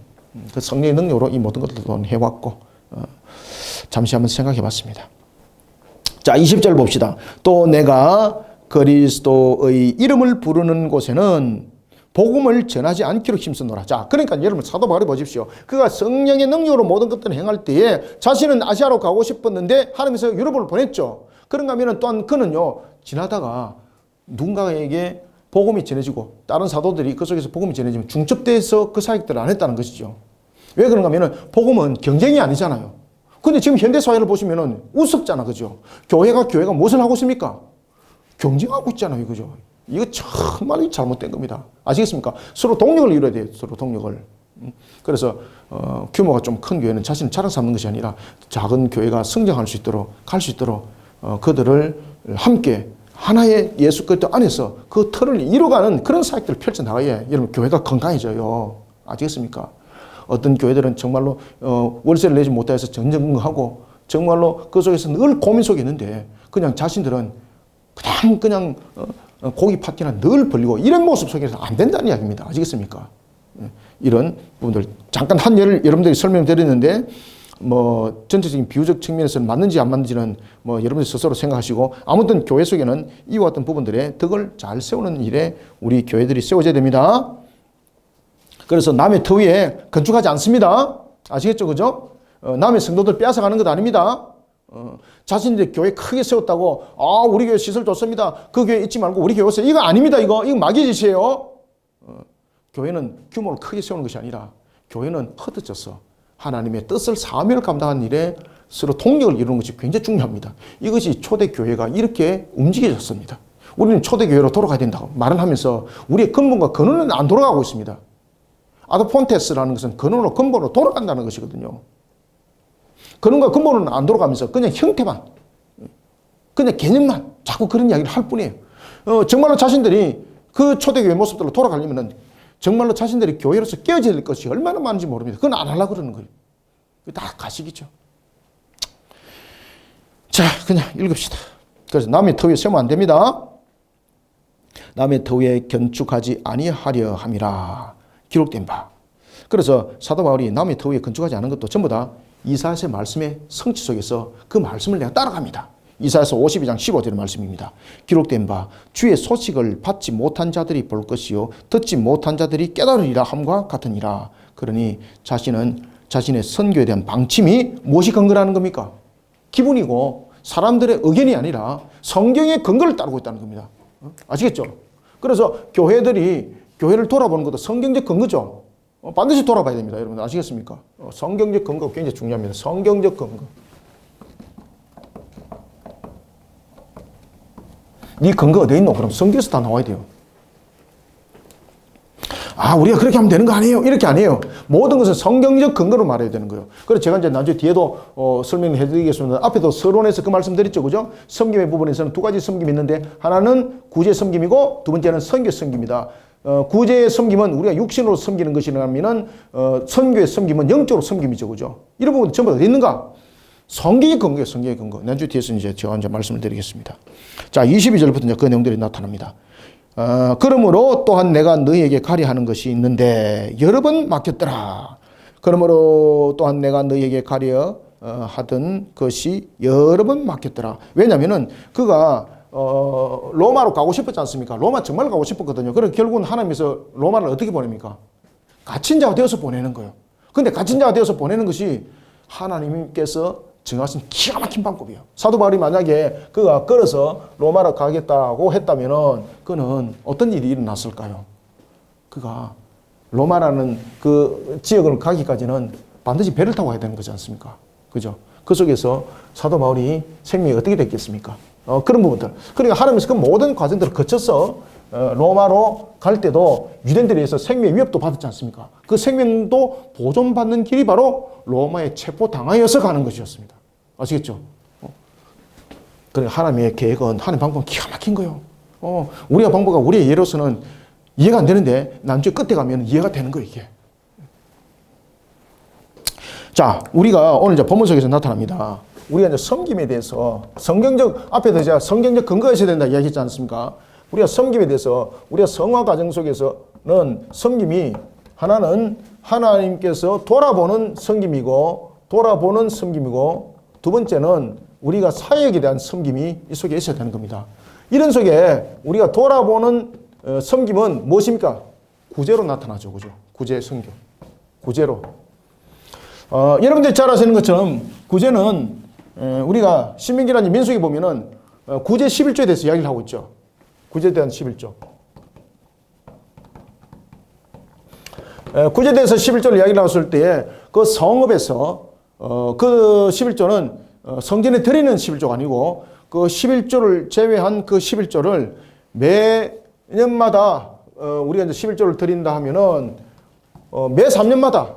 그 성령의 능력으로 이 모든 것들을 또한 해왔고 잠시 한번 생각해봤습니다. 자, 20절 봅시다. 또 내가 그리스도의 이름을 부르는 곳에는 복음을 전하지 않기로 힘쓰노라. 자, 그러니까 여러분 사도 바울이 보십시오. 그가 성령의 능력으로 모든 것들을 행할 때에 자신은 아시아로 가고 싶었는데 하나님께서 유럽을 보냈죠. 그런가 하면 또한 그는요, 지나다가 누군가에게 복음이 전해지고 다른 사도들이 그 속에서 복음이 전해지면 중첩돼서 그 사역들을 안 했다는 것이죠. 왜 그런가 하면 복음은 경쟁이 아니잖아요. 근데 지금 현대사회를 보시면은 우습잖아, 그죠? 교회가 무엇을 하고 있습니까? 경쟁하고 있잖아요, 그죠? 이거 정말 잘못된 겁니다. 아시겠습니까? 서로 동력을 이뤄야 돼요, 서로 동력을. 그래서 규모가 좀 큰 교회는 자신을 자랑 삼는 것이 아니라 작은 교회가 성장할 수 있도록, 갈 수 있도록 그들을 함께 하나의 예수 그리스도 안에서 그 틀을 이뤄가는 그런 사역들을 펼쳐나가야 여러분 교회가 건강해져요. 아시겠습니까? 어떤 교회들은 정말로 월세를 내지 못해서 전전긍긍하고 정말로 그 속에서 늘 고민 속에 있는데 그냥 자신들은 그냥 고기 파티나 늘 벌리고 이런 모습 속에서 안 된다는 이야기입니다. 아시겠습니까? 이런 부분들 잠깐 한 예를 여러분들이 설명드렸는데 뭐 전체적인 비유적 측면에서는 맞는지 안 맞는지는 뭐 여러분들 스스로 생각하시고 아무튼 교회 속에는 이와 같은 부분들의 덕을 잘 세우는 일에 우리 교회들이 세워져야 됩니다. 그래서 남의 터 위에 건축하지 않습니다. 아시겠죠? 그죠? 남의 성도들 빼앗아가는 것 아닙니다. 자신들이 교회 크게 세웠다고 우리 교회 시설 좋습니다. 그 교회 잊지 말고 우리 교회 오세요. 이거 아닙니다. 이거 마귀 짓이에요. 교회는 규모를 크게 세우는 것이 아니라 교회는 흩어져서 하나님의 뜻을 사명을 감당하는 일에 서로 동력을 이루는 것이 굉장히 중요합니다. 이것이 초대교회가 이렇게 움직여졌습니다. 우리는 초대교회로 돌아가야 된다고 말을 하면서 우리의 근본과 근원은 안 돌아가고 있습니다. 아도폰테스라는 것은 근본으로 돌아간다는 것이거든요. 근원과 근본은 안 돌아가면서 그냥 형태만, 그냥 개념만 자꾸 그런 이야기를 할 뿐이에요. 정말로 자신들이 그 초대교회 모습들로 돌아가려면 정말로 자신들이 교회로서 깨어져야 될 것이 얼마나 많은지 모릅니다. 그건 안 하려고 그러는 거예요. 다 가식이죠. 자, 그냥 읽읍시다. 그래서 남의 터 위에 세우면 안 됩니다. 남의 터 위에 건축하지 아니하려 함이라 기록된 바. 그래서 사도 바울이 남의 터 위에 건축하지 않은 것도 전부 다 이사야서의 말씀의 성취 속에서 그 말씀을 내가 따라갑니다. 이사야서 52장 15절의 말씀입니다. 기록된 바 주의 소식을 받지 못한 자들이 볼 것이요 듣지 못한 자들이 깨달으리라 함과 같으니라. 그러니 자신은 자신의 선교에 대한 방침이 무엇이 근거라는 겁니까? 기분이고 사람들의 의견이 아니라 성경의 근거를 따르고 있다는 겁니다. 아시겠죠? 그래서 교회를 돌아보는 것도 성경적 근거죠. 반드시 돌아봐야 됩니다. 여러분 아시겠습니까? 성경적 근거가 굉장히 중요합니다. 성경적 근거. 네 근거 어디 있노? 그럼 성경에서 다 나와야 돼요. 우리가 그렇게 하면 되는 거 아니에요? 이렇게 아니에요. 모든 것은 성경적 근거로 말해야 되는 거예요. 그래서 제가 이제 나중에 뒤에도 설명을 해드리겠습니다. 앞에도 서론에서 그 말씀 드렸죠. 그죠? 섬김의 부분에서는 두 가지 섬김이 있는데, 하나는 구제 섬김이고, 두 번째는 선교 섬김이다. 구제의 섬김은 우리가 육신으로 섬기는 것이라면은, 선교의 섬김은 영적으로 섬김이죠. 그죠? 이런 부분 전부 어디 있는가? 성경의 근거예요. 성경의 근거. 나중에 뒤에서 제가 이제 말씀을 드리겠습니다. 자, 22절부터 이제 그 내용들이 나타납니다. 그러므로 또한 내가 너희에게 가려 하는 것이 있는데 여러 번 맡겼더라. 그러므로 또한 내가 너희에게 가려 하던 것이 여러 번 맡겼더라. 왜냐면은 그가 로마로 가고 싶었지 않습니까? 로마 정말 가고 싶었거든요. 그래서 결국은 하나님께서 로마를 어떻게 보냅니까? 갇힌 자가 되어서 보내는 거예요. 근데 갇힌 자가 되어서 보내는 것이 하나님께서 정하신 기가 막힌 방법이에요. 사도 바울이 만약에 그가 걸어서 로마로 가겠다고 했다면은 그는 어떤 일이 일어났을까요? 그가 로마라는 그 지역을 가기까지는 반드시 배를 타고 가야 되는 거지 않습니까? 그죠? 그 속에서 사도 바울이 생명이 어떻게 됐겠습니까? 그런 부분들. 그러니까 하나님께서 그 모든 과정들을 거쳐서 로마로 갈 때도 유대인들에 의해서 생명의 위협도 받았지 않습니까? 그 생명도 보존받는 길이 바로 로마에 체포당하여서 가는 것이었습니다. 아시겠죠? 그러니까 하나님의 계획은, 하나님의 방법은 기가 막힌 거예요. 우리가 방법과 우리의 예로서는 이해가 안 되는데 나중에 끝에 가면 이해가 되는 거예요, 이게. 자, 우리가 오늘 이제 본문 속에서 나타납니다. 우리가 이제 섬김에 대해서 앞에도 제가 성경적 근거가 있어야 된다 이야기했지 않습니까? 우리가 섬김에 대해서, 우리가 성화 과정 속에서는 섬김이 하나는 하나님께서 돌아보는 섬김이고, 두 번째는 우리가 사역에 대한 섬김이 이 속에 있어야 되는 겁니다. 이런 속에 우리가 돌아보는 섬김은 무엇입니까? 구제로 나타나죠. 그죠? 구제 섬김. 구제로. 여러분들이 잘 아시는 것처럼 구제는 우리가 신명기라든지 민수기 보면은 구제 11조에 대해서 이야기를 하고 있죠. 구제에 대한 11조. 구제에 대해서 11조를 이야기를 나왔을 때에 그 성읍에서 그 11조는 성전에 드리는 11조가 아니고 그 11조를 제외한 그 11조를 매년마다 우리가 이제 11조를 드린다 하면은 매 3년마다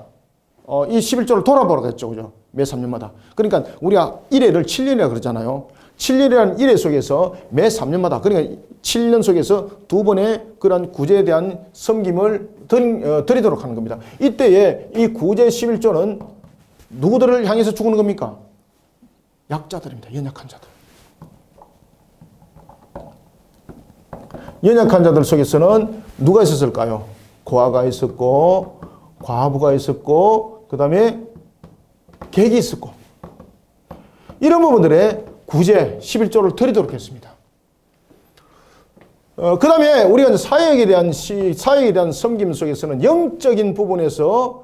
이 11조를 돌아보라고 했죠. 그죠? 매 3년마다. 그러니까 우리가 1회를 7년이라 그러잖아요. 7년이라는 1회 속에서 매 3년마다, 그러니까 7년 속에서 두 번의 그런 구제에 대한 섬김을 드리도록 하는 겁니다. 이때에 이 구제 11조는 누구들을 향해서 죽는 겁니까? 약자들입니다. 연약한 자들. 연약한 자들 속에서는 누가 있었을까요? 고아가 있었고, 과부가 있었고, 그 다음에 객이 있었고, 이런 부분들의 구제 11조를 드리도록 했습니다. 그 다음에 우리가 사역에 대한 섬김 속에서는 영적인 부분에서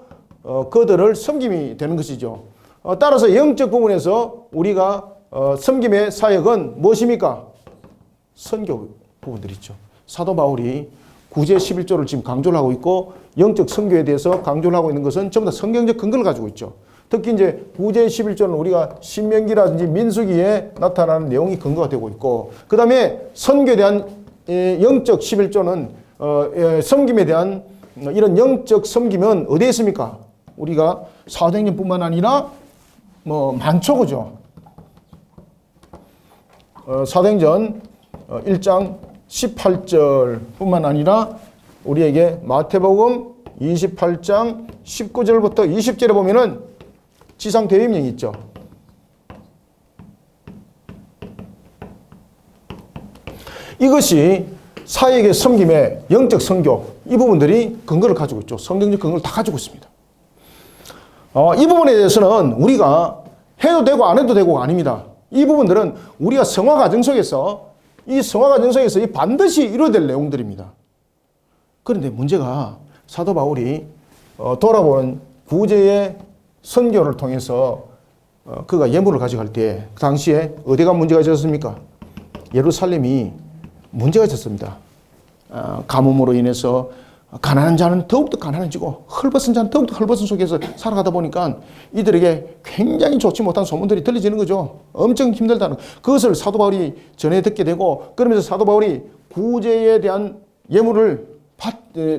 그들을 섬김이 되는 것이죠. 따라서 영적 부분에서 우리가 섬김의 사역은 무엇입니까? 선교 부분들이죠. 사도 바울이 구제 11조를 지금 강조를 하고 있고 영적 선교에 대해서 강조를 하고 있는 것은 전부 다 성경적 근거를 가지고 있죠. 특히 이제 구제 11조는 우리가 신명기라든지 민수기에 나타나는 내용이 근거가 되고 있고, 그 다음에 선교에 대한 영적 11조는 섬김에 대한 이런 영적 섬김은 어디에 있습니까? 우리가 사도행전뿐만 아니라 많죠, 그죠? 사도행전 1장 18절뿐만 아니라 우리에게 마태복음 28장 19절부터 20절에 보면은 지상 대위명이 있죠. 이것이 사역의 섬김의 영적 선교, 이 부분들이 근거를 가지고 있죠. 성경적 근거를 다 가지고 있습니다. 이 부분에 대해서는 우리가 해도 되고 안 해도 되고가 아닙니다. 이 부분들은 우리가 성화 과정 속에서 이 반드시 이루어야 될 내용들입니다. 그런데 문제가 사도 바울이 돌아보는 구제의 선교를 통해서 그가 예물을 가져갈 때 그 당시에 어디가 문제가 있었습니까? 예루살렘이 문제가 있었습니다. 가뭄으로 인해서 가난한 자는 더욱더 가난해지고 헐벗은 자는 더욱더 헐벗은 속에서 살아가다 보니까 이들에게 굉장히 좋지 못한 소문들이 들려지는 거죠. 엄청 힘들다는 그것을 사도 바울이 전해 듣게 되고 그러면서 사도 바울이 구제에 대한 예물을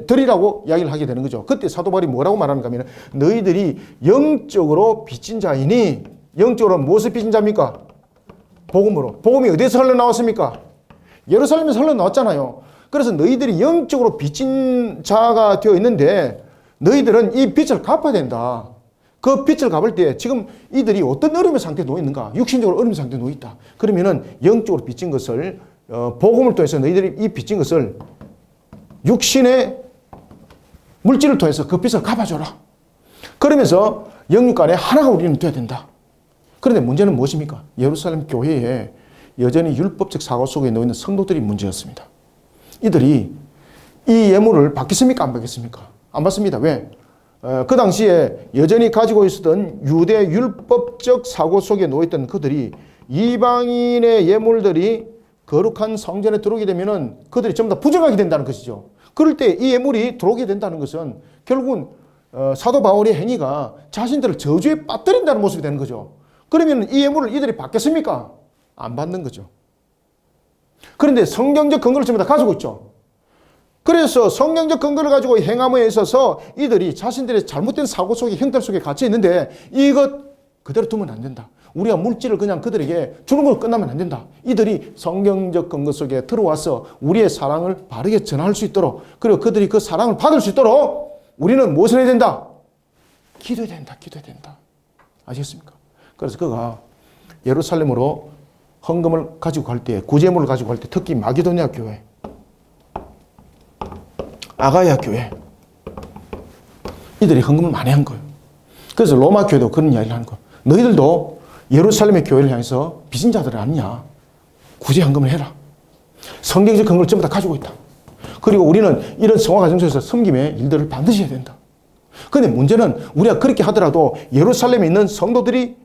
드리라고 이야기를 하게 되는 거죠. 그때 사도 바울이 뭐라고 말하는가 하면 너희들이 영적으로 빚진 자이니 영적으로 무엇을 빚진 자입니까? 복음으로. 복음이 어디서 흘러나왔습니까? 예루살렘에서 흘러나왔잖아요. 그래서 너희들이 영적으로 빚진 자가 되어 있는데 너희들은 이 빚을 갚아야 된다. 그 빚을 갚을 때 지금 이들이 어떤 어려움의 상태에 놓여 있는가? 육신적으로 어려움의 상태에 놓여 있다. 그러면은 영적으로 빚진 것을 복음을 통해서 너희들이 이 빚진 것을 육신의 물질을 통해서 그 빚을 갚아줘라. 그러면서 영육 간에 하나가 우리는 돼야 된다. 그런데 문제는 무엇입니까? 예루살렘 교회에 여전히 율법적 사고 속에 놓여 있는 성도들이 문제였습니다. 이들이 이 예물을 받겠습니까? 안 받겠습니까? 안 받습니다. 왜? 그 당시에 여전히 가지고 있었던 유대 율법적 사고 속에 놓여있던 그들이 이방인의 예물들이 거룩한 성전에 들어오게 되면은 그들이 전부 다 부정하게 된다는 것이죠. 그럴 때 이 예물이 들어오게 된다는 것은 결국은 사도 바울의 행위가 자신들을 저주에 빠뜨린다는 모습이 되는 거죠. 그러면 이 예물을 이들이 받겠습니까? 안 받는 거죠. 그런데 성경적 근거를 전부 다 가지고 있죠. 그래서 성경적 근거를 가지고 행함에 있어서 이들이 자신들의 잘못된 사고 속에 형태 속에 갇혀 있는데 이것 그대로 두면 안 된다. 우리가 물질을 그냥 그들에게 주는 걸로 끝나면 안 된다. 이들이 성경적 근거 속에 들어와서 우리의 사랑을 바르게 전할 수 있도록 그리고 그들이 그 사랑을 받을 수 있도록 우리는 무엇을 해야 된다? 기도해야 된다. 기도해야 된다. 아시겠습니까? 그래서 그가 예루살렘으로 헌금을 가지고 갈 때, 구제물을 가지고 갈 때 특히 마게도냐 교회, 아가야 교회 이들이 헌금을 많이 한 거예요. 그래서 로마 교회도 그런 이야기를 하는 거예요. 너희들도 예루살렘의 교회를 향해서 빚진 자들 아니냐? 구제 헌금을 해라. 성경적 근거를 전부 다 가지고 있다. 그리고 우리는 이런 성화 과정 속에서 섬김의 일들을 반드시 해야 된다. 그런데 문제는 우리가 그렇게 하더라도 예루살렘에 있는 성도들이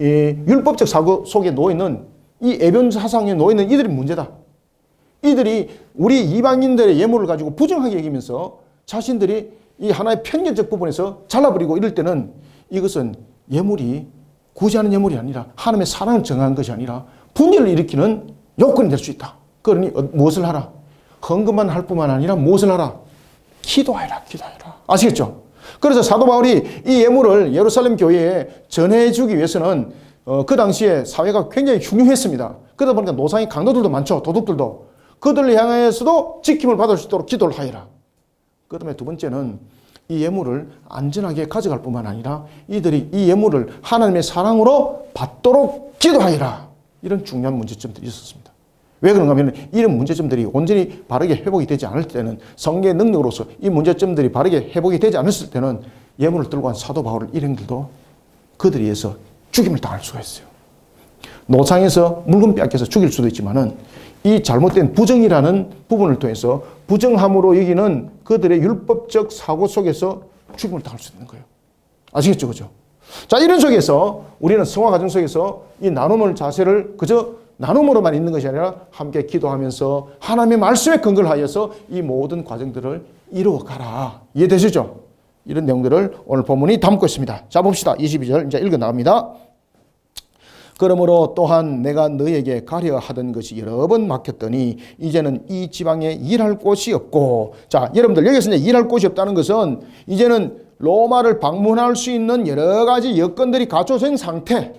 율법적 사고 속에 놓여있는 이 애변 사상에 놓여있는 이들이 문제다. 이들이 우리 이방인들의 예물을 가지고 부정하게 여기면서 자신들이 이 하나의 편견적 부분에서 잘라버리고 이럴 때는 이것은 예물이 구제하는 예물이 아니라 하나님의 사랑을 정한 것이 아니라 분열을 일으키는 요건이 될 수 있다. 그러니 무엇을 하라? 헌금만 할 뿐만 아니라 무엇을 하라? 기도하라. 기도하라. 아시겠죠? 그래서 사도 바울이 이 예물을 예루살렘 교회에 전해주기 위해서는 그 당시에 사회가 굉장히 흉흉했습니다. 그러다 보니까 노상의 강도들도 많죠. 도둑들도. 그들을 향하여서도 지킴을 받을 수 있도록 기도를 하여라. 그 다음에 두 번째는 이 예물을 안전하게 가져갈 뿐만 아니라 이들이 이 예물을 하나님의 사랑으로 받도록 기도하여라. 이런 중요한 문제점들이 있었습니다. 왜 그런가 하면 이런 문제점들이 온전히 바르게 회복이 되지 않을 때는 성경의 능력으로서 이 문제점들이 바르게 회복이 되지 않았을 때는 예물을 들고 간 사도 바울 일행들도 그들에 의해서 죽임을 당할 수가 있어요. 노상에서 물건 빼앗겨서 죽일 수도 있지만은 이 잘못된 부정이라는 부분을 통해서 부정함으로 여기는 그들의 율법적 사고 속에서 죽임을 당할 수 있는 거예요. 아시겠죠? 그죠? 자, 이런 속에서 우리는 성화 과정 속에서 이 나눔을 자세를 그저 나눔으로만 있는 것이 아니라 함께 기도하면서 하나님의 말씀에 근거를 하여서 이 모든 과정들을 이루어가라. 이해되시죠? 이런 내용들을 오늘 본문이 담고 있습니다. 자, 봅시다. 22절 이제 읽어 나갑니다. 그러므로 또한 내가 너에게 가려 하던 것이 여러 번 막혔더니 이제는 이 지방에 일할 곳이 없고, 자, 여러분들 여기서 이제 일할 곳이 없다는 것은 이제는 로마를 방문할 수 있는 여러 가지 여건들이 갖춰진 상태.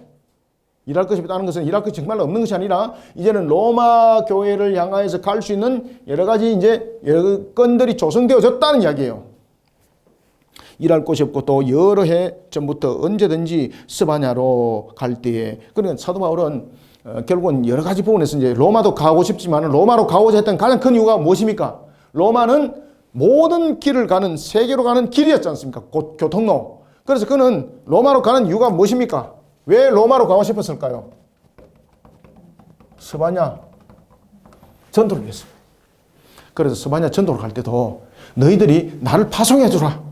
일할 것이 없다는 것은 일할 것이 정말 없는 것이 아니라 이제는 로마 교회를 향하여서 갈 수 있는 여러 가지 이제 여건들이 조성되어졌다는 이야기예요. 일할 곳이 없고 또 여러 해 전부터 언제든지 스바냐로 갈 때에, 그러니까 사도 바울은 결국은 여러 가지 부분에서 이제 로마도 가고 싶지만 로마로 가고자 했던 가장 큰 이유가 무엇입니까? 로마는 모든 길을 가는 세계로 가는 길이었지 않습니까? 곧 교통로. 그래서 그는 로마로 가는 이유가 무엇입니까? 왜 로마로 가고 싶었을까요? 스바냐 전도를 위해서. 그래서 스바냐 전도를 갈 때도 너희들이 나를 파송해 주라.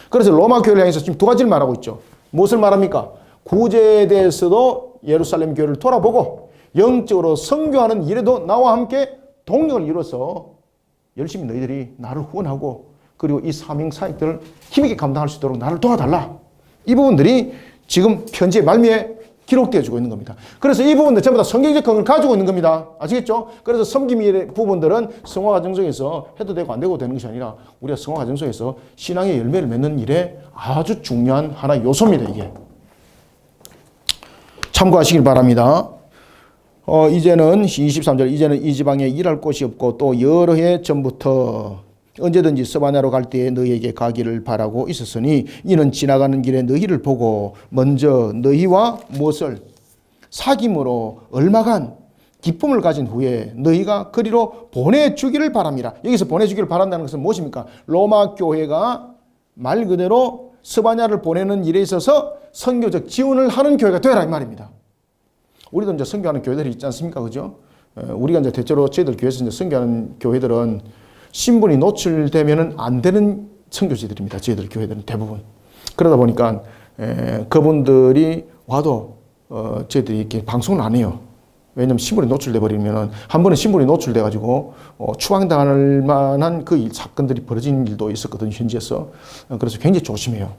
그래서 로마 교회를 향해서 지금 두 가지를 말하고 있죠. 무엇을 말합니까? 구제에 대해서도 예루살렘 교회를 돌아보고 영적으로 선교하는 일에도 나와 함께 동력을 이뤄서 열심히 너희들이 나를 후원하고 그리고 이 사명 사역들을 힘있게 감당할 수 있도록 나를 도와달라. 이 부분들이 지금 편지의 말미에 기록되어지고 있는 겁니다. 그래서 이 부분들 전부 다 성경적 근거를 가지고 있는 겁니다. 아시겠죠? 그래서 섬김의 부분들은 성화 과정 속에서 해도 되고 안 되고 되는 것이 아니라 우리가 성화 과정 속에서 신앙의 열매를 맺는 일에 아주 중요한 하나의 요소입니다. 이게. 참고하시길 바랍니다. 이제는 23절 이제는 이 지방에 일할 곳이 없고 또 여러 해 전부터 언제든지 스바냐로 갈 때에 너희에게 가기를 바라고 있었으니 이는 지나가는 길에 너희를 보고 먼저 너희와 무엇을 사귐으로 얼마간 기쁨을 가진 후에 너희가 그리로 보내주기를 바랍니다. 여기서 보내주기를 바란다는 것은 무엇입니까? 로마 교회가 말 그대로 스바냐를 보내는 일에 있어서 선교적 지원을 하는 교회가 되라 이 말입니다. 우리도 이제 선교하는 교회들이 있지 않습니까? 그죠? 우리가 이제 대체로 저희들 교회에서 이제 선교하는 교회들은 신분이 노출되면은 안 되는 선교지들입니다. 저희들 교회들은 대부분. 그러다 보니까 그분들이 와도 저희들이 이렇게 방송을 안 해요. 왜냐하면 신분이 노출돼 버리면은 한 번은 신분이 노출돼 가지고 추방당할 만한 그 사건들이 벌어진 일도 있었거든요. 현지에서. 그래서 굉장히 조심해요.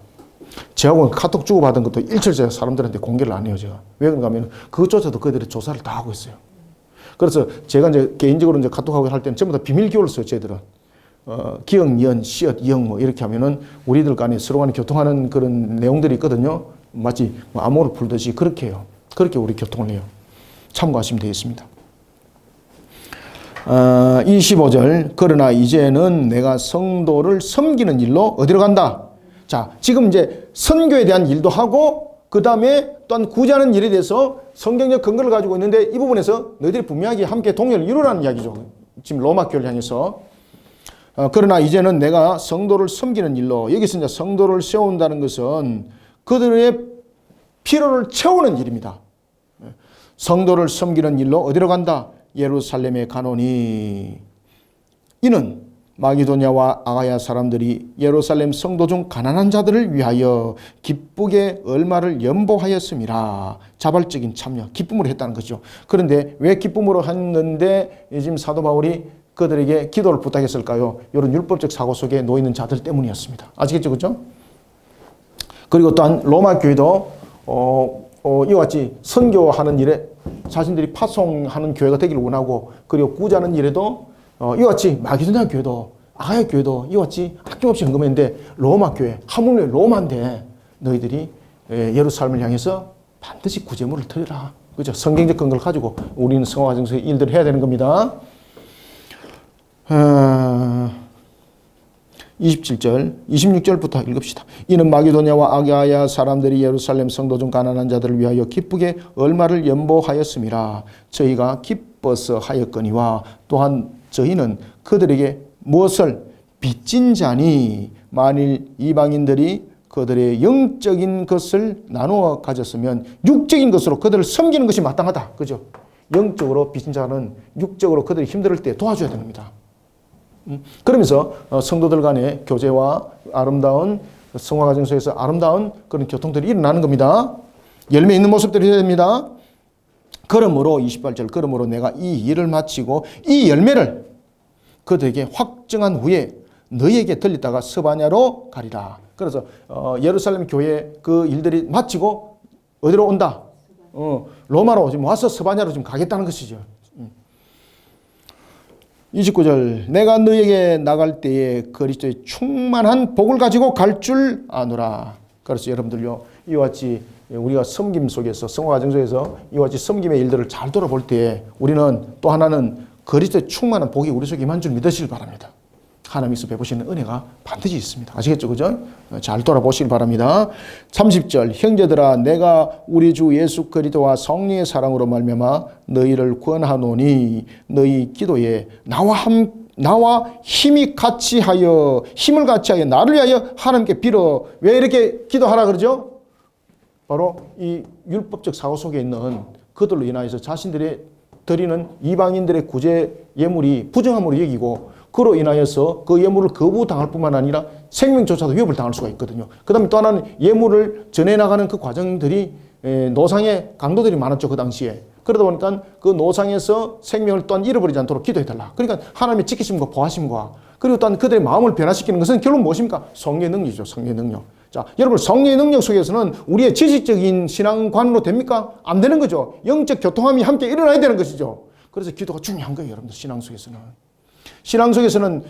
저하고는 카톡 주고받은 것도 일절 제가 사람들한테 공개를 안 해요. 제가. 왜 그런가 하면 그것조차도 그들이 조사를 다 하고 있어요. 그래서 제가 이제 개인적으로 이제 카톡하고 할 때는 전부 다 비밀 기호를 써요, 저희들은. 기역, 니은, 시엇, 이역 뭐 이렇게 하면은 우리들 간에 서로 간에 교통하는 그런 내용들이 있거든요. 마치 뭐 암호를 풀듯이 그렇게 해요. 그렇게 우리 교통을 해요. 참고하시면 되겠습니다. 25절. 그러나 이제는 내가 성도를 섬기는 일로 어디로 간다? 자, 지금 이제 선교에 대한 일도 하고 그 다음에 또한 구제하는 일에 대해서 성경적 근거를 가지고 있는데 이 부분에서 너희들이 분명하게 함께 동의를 이루라는 이야기죠. 지금 로마 교회를 향해서. 그러나 이제는 내가 성도를 섬기는 일로 여기서 이제 성도를 세운다는 것은 그들의 필요를 채우는 일입니다. 성도를 섬기는 일로 어디로 간다? 예루살렘에 가노니 이는 마게도냐와 아가야 사람들이 예루살렘 성도 중 가난한 자들을 위하여 기쁘게 얼마를 연보하였음이라. 자발적인 참여, 기쁨으로 했다는 거죠. 그런데 왜 기쁨으로 했는데 지금 사도 바울이 그들에게 기도를 부탁했을까요? 이런 율법적 사고 속에 놓이는 자들 때문이었습니다. 아시겠죠? 그죠? 그리고 또한 로마 교회도 이와 같이 선교하는 일에 자신들이 파송하는 교회가 되기를 원하고 그리고 구제하는 일에도 이와 같이 마게도냐 교회도 아가야 교회도 이와 같이 아낌없이 헌금했는데 로마 교회, 하물며 로마인데 너희들이 예루살렘을 향해서 반드시 구제물을 드려라. 그죠? 성경적 근거를 가지고 우리는 성화 과정에서 일들을 해야 되는 겁니다. 27절, 26절부터 읽읍시다. 이는 마게도냐와 아가야 사람들이 예루살렘 성도 중 가난한 자들을 위하여 기쁘게 얼마를 연보하였음이라. 저희가 기뻐서 하였거니와 또한 저희는 그들에게 무엇을 빚진 자니 만일 이방인들이 그들의 영적인 것을 나누어 가졌으면 육적인 것으로 그들을 섬기는 것이 마땅하다. 그죠? 영적으로 빚진 자는 육적으로 그들이 힘들 때 도와줘야 됩니다. 그러면서 성도들 간의 교제와 아름다운 성화 과정 속에서 아름다운 그런 교통들이 일어나는 겁니다. 열매 있는 모습들이 해야 됩니다. 그러므로 28절 그러므로 내가 이 일을 마치고 이 열매를 그들에게 확정한 후에 너희에게 들리다가 스바냐로 가리라. 그래서 예루살렘 교회 그 일들이 마치고 어디로 온다? 로마로 지금 와서 스바냐로 지금 가겠다는 것이죠. 29절 내가 너희에게 나갈 때에 그리스도의 충만한 복을 가지고 갈 줄 아노라. 그래서 여러분들요 이와 같이 우리가 섬김 속에서 성화 과정 속에서 이와 같이 섬김의 일들을 잘 돌아볼 때에 우리는 또 하나는 그리스도의 충만한 복이 우리 속에 임한 줄 믿으시길 바랍니다. 하나님께서 베푸시는 은혜가 반드시 있습니다. 아시겠죠? 그죠? 잘 돌아보시길 바랍니다. 30절 형제들아 내가 우리 주 예수 그리스도와 성령의 사랑으로 말미암아 너희를 구원하노니 너희 기도에 나와 힘을 같이 하여 나를 위하여 하나님께 빌어. 왜 이렇게 기도하라 그러죠? 바로 이 율법적 사고 속에 있는 그들로 인하여서 자신들의 드리는 이방인들의 구제 예물이 부정함으로 여기고 그로 인하여서 그 예물을 거부당할 뿐만 아니라 생명조차도 위협을 당할 수가 있거든요. 그 다음에 또 하나는 예물을 전해나가는 그 과정들이 노상의 강도들이 많았죠. 그 당시에. 그러다 보니까 그 노상에서 생명을 또한 잃어버리지 않도록 기도해달라. 그러니까 하나님의 지키심과 보하심과 그리고 또한 그들의 마음을 변화시키는 것은 결국 무엇입니까? 성령의 능력이죠. 성령의 능력. 자, 여러분 성령의 능력 속에서는 우리의 지식적인 신앙관으로 됩니까? 안 되는 거죠. 영적 교통함이 함께 일어나야 되는 것이죠. 그래서 기도가 중요한 거예요. 여러분들 신앙 속에서는. 신앙 속에서는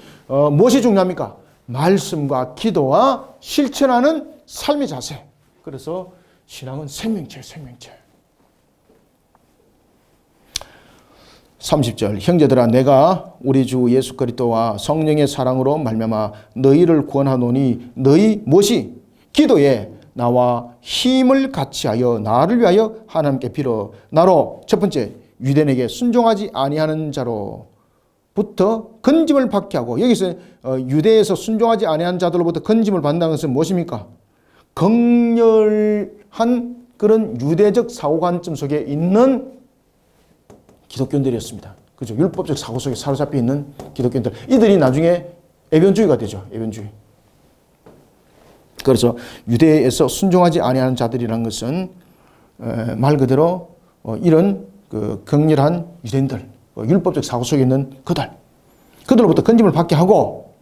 무엇이 중요합니까? 말씀과 기도와 실천하는 삶의 자세. 그래서 신앙은 생명체예요. 생명체. 30절 형제들아 내가 우리 주 예수 그리스도와 성령의 사랑으로 말미암아 너희를 구원하노니 너희 무엇이 기도에 나와 힘을 같이하여 나를 위하여 하나님께 빌어 나로 첫 번째 유대인에게 순종하지 아니하는 자로부터 건짐을 받게 하고 여기서 유대에서 순종하지 아니하는 자들로부터 건짐을 받는다는 것은 무엇입니까? 극렬한 그런 유대적 사고관점 속에 있는 기독교인들이었습니다. 그죠? 율법적 사고 속에 사로잡혀 있는 기독교인들. 이들이 나중에 애변주의가 되죠. 애변주의. 그래서 유대에서 순종하지 아니하는 자들이라는 것은 말 그대로 이런 그 극렬한 유대인들, 율법적 사고 속에 있는 그들로부터 건짐을 받게 하고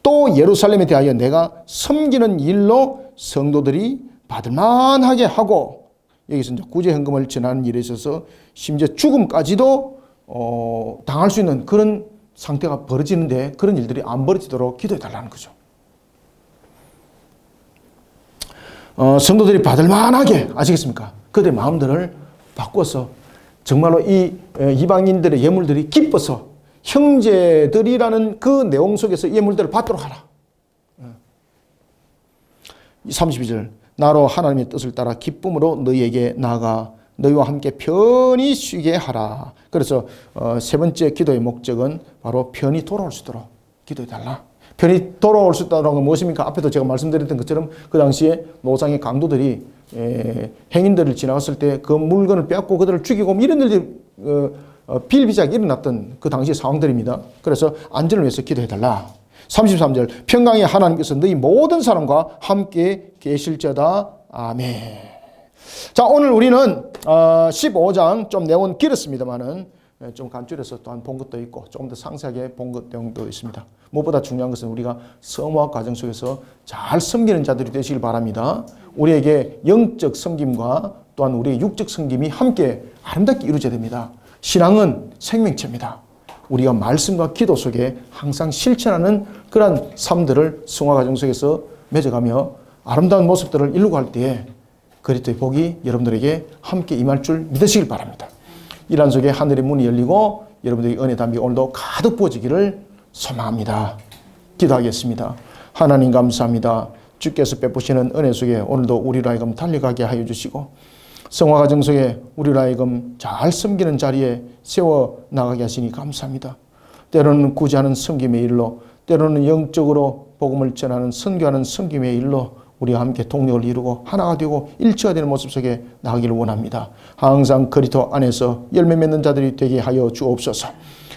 또 예루살렘에 대하여 내가 섬기는 일로 성도들이 받을 만하게 하고 여기서 이제 구제 헌금을 전하는 일에 있어서 심지어 죽음까지도 당할 수 있는 그런 상태가 벌어지는데 그런 일들이 안 벌어지도록 기도해 달라는 거죠. 성도들이 받을 만하게 아시겠습니까? 그들의 마음들을 바꿔서 정말로 이 이방인들의 예물들이 기뻐서 형제들이라는 그 내용 속에서 예물들을 받도록 하라. 32절 나로 하나님의 뜻을 따라 기쁨으로 너희에게 나아가 너희와 함께 편히 쉬게 하라. 그래서 세 번째 기도의 목적은 바로 편히 돌아올 수 있도록 기도해달라. 편히 돌아올 수 있다는 건 무엇입니까? 앞에도 제가 말씀드렸던 것처럼 그 당시에 노상의 강도들이 행인들을 지나갔을 때 그 물건을 빼앗고 그들을 죽이고 이런 일들이 비일비재하게 일어났던 그 당시의 상황들입니다. 그래서 안전을 위해서 기도해달라. 33절 평강의 하나님께서 너희 모든 사람과 함께 계실지어다. 아멘. 자, 오늘 우리는 15장 좀 내용은 길었습니다만은 좀 간줄여서 또한 본 것도 있고 조금 더 상세하게 본 것 내용도 있습니다. 무엇보다 중요한 것은 우리가 성화 과정 속에서 잘 섬기는 자들이 되시길 바랍니다. 우리에게 영적 섬김과 또한 우리의 육적 섬김이 함께 아름답게 이루어져야 됩니다. 신앙은 생명체입니다. 우리가 말씀과 기도 속에 항상 실천하는 그러한 삶들을 성화 과정 속에서 맺어가며 아름다운 모습들을 이루고 할 때에 그리스도의 복이 여러분들에게 함께 임할 줄 믿으시길 바랍니다. 이란 속에 하늘의 문이 열리고 여러분들에게 은혜 담비 오늘도 가득 부어지기를 소망합니다. 기도하겠습니다. 하나님 감사합니다. 주께서 베푸시는 은혜 속에 오늘도 우리로 하여금 달려가게 하여 주시고 성화 과정 속에 우리로 하여금 잘 섬기는 자리에 세워 나가게 하시니 감사합니다. 때로는 구제하는 섬김의 일로 때로는 영적으로 복음을 전하는 선교하는 섬김의 일로 우리와 함께 동력을 이루고 하나가 되고 일치가 되는 모습 속에 나가기를 원합니다. 항상 그리스도 안에서 열매 맺는 자들이 되게 하여 주옵소서.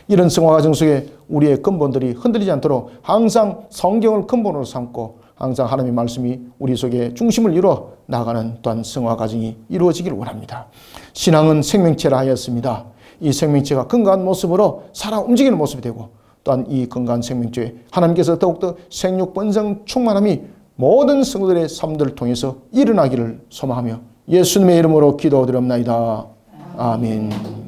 이런 성화 과정 속에 우리의 근본들이 흔들리지 않도록 항상 성경을 근본으로 삼고 항상 하나님의 말씀이 우리 속에 중심을 이루어 나가는 또한 성화 과정이 이루어지기를 원합니다. 신앙은 생명체라 하였습니다. 이 생명체가 건강한 모습으로 살아 움직이는 모습이 되고 또한 이 건강한 생명체에 하나님께서 더욱더 생육 번성 충만함이 모든 성도들의 삶들을 통해서 일어나기를 소망하며 예수님의 이름으로 기도드립나이다. 아멘.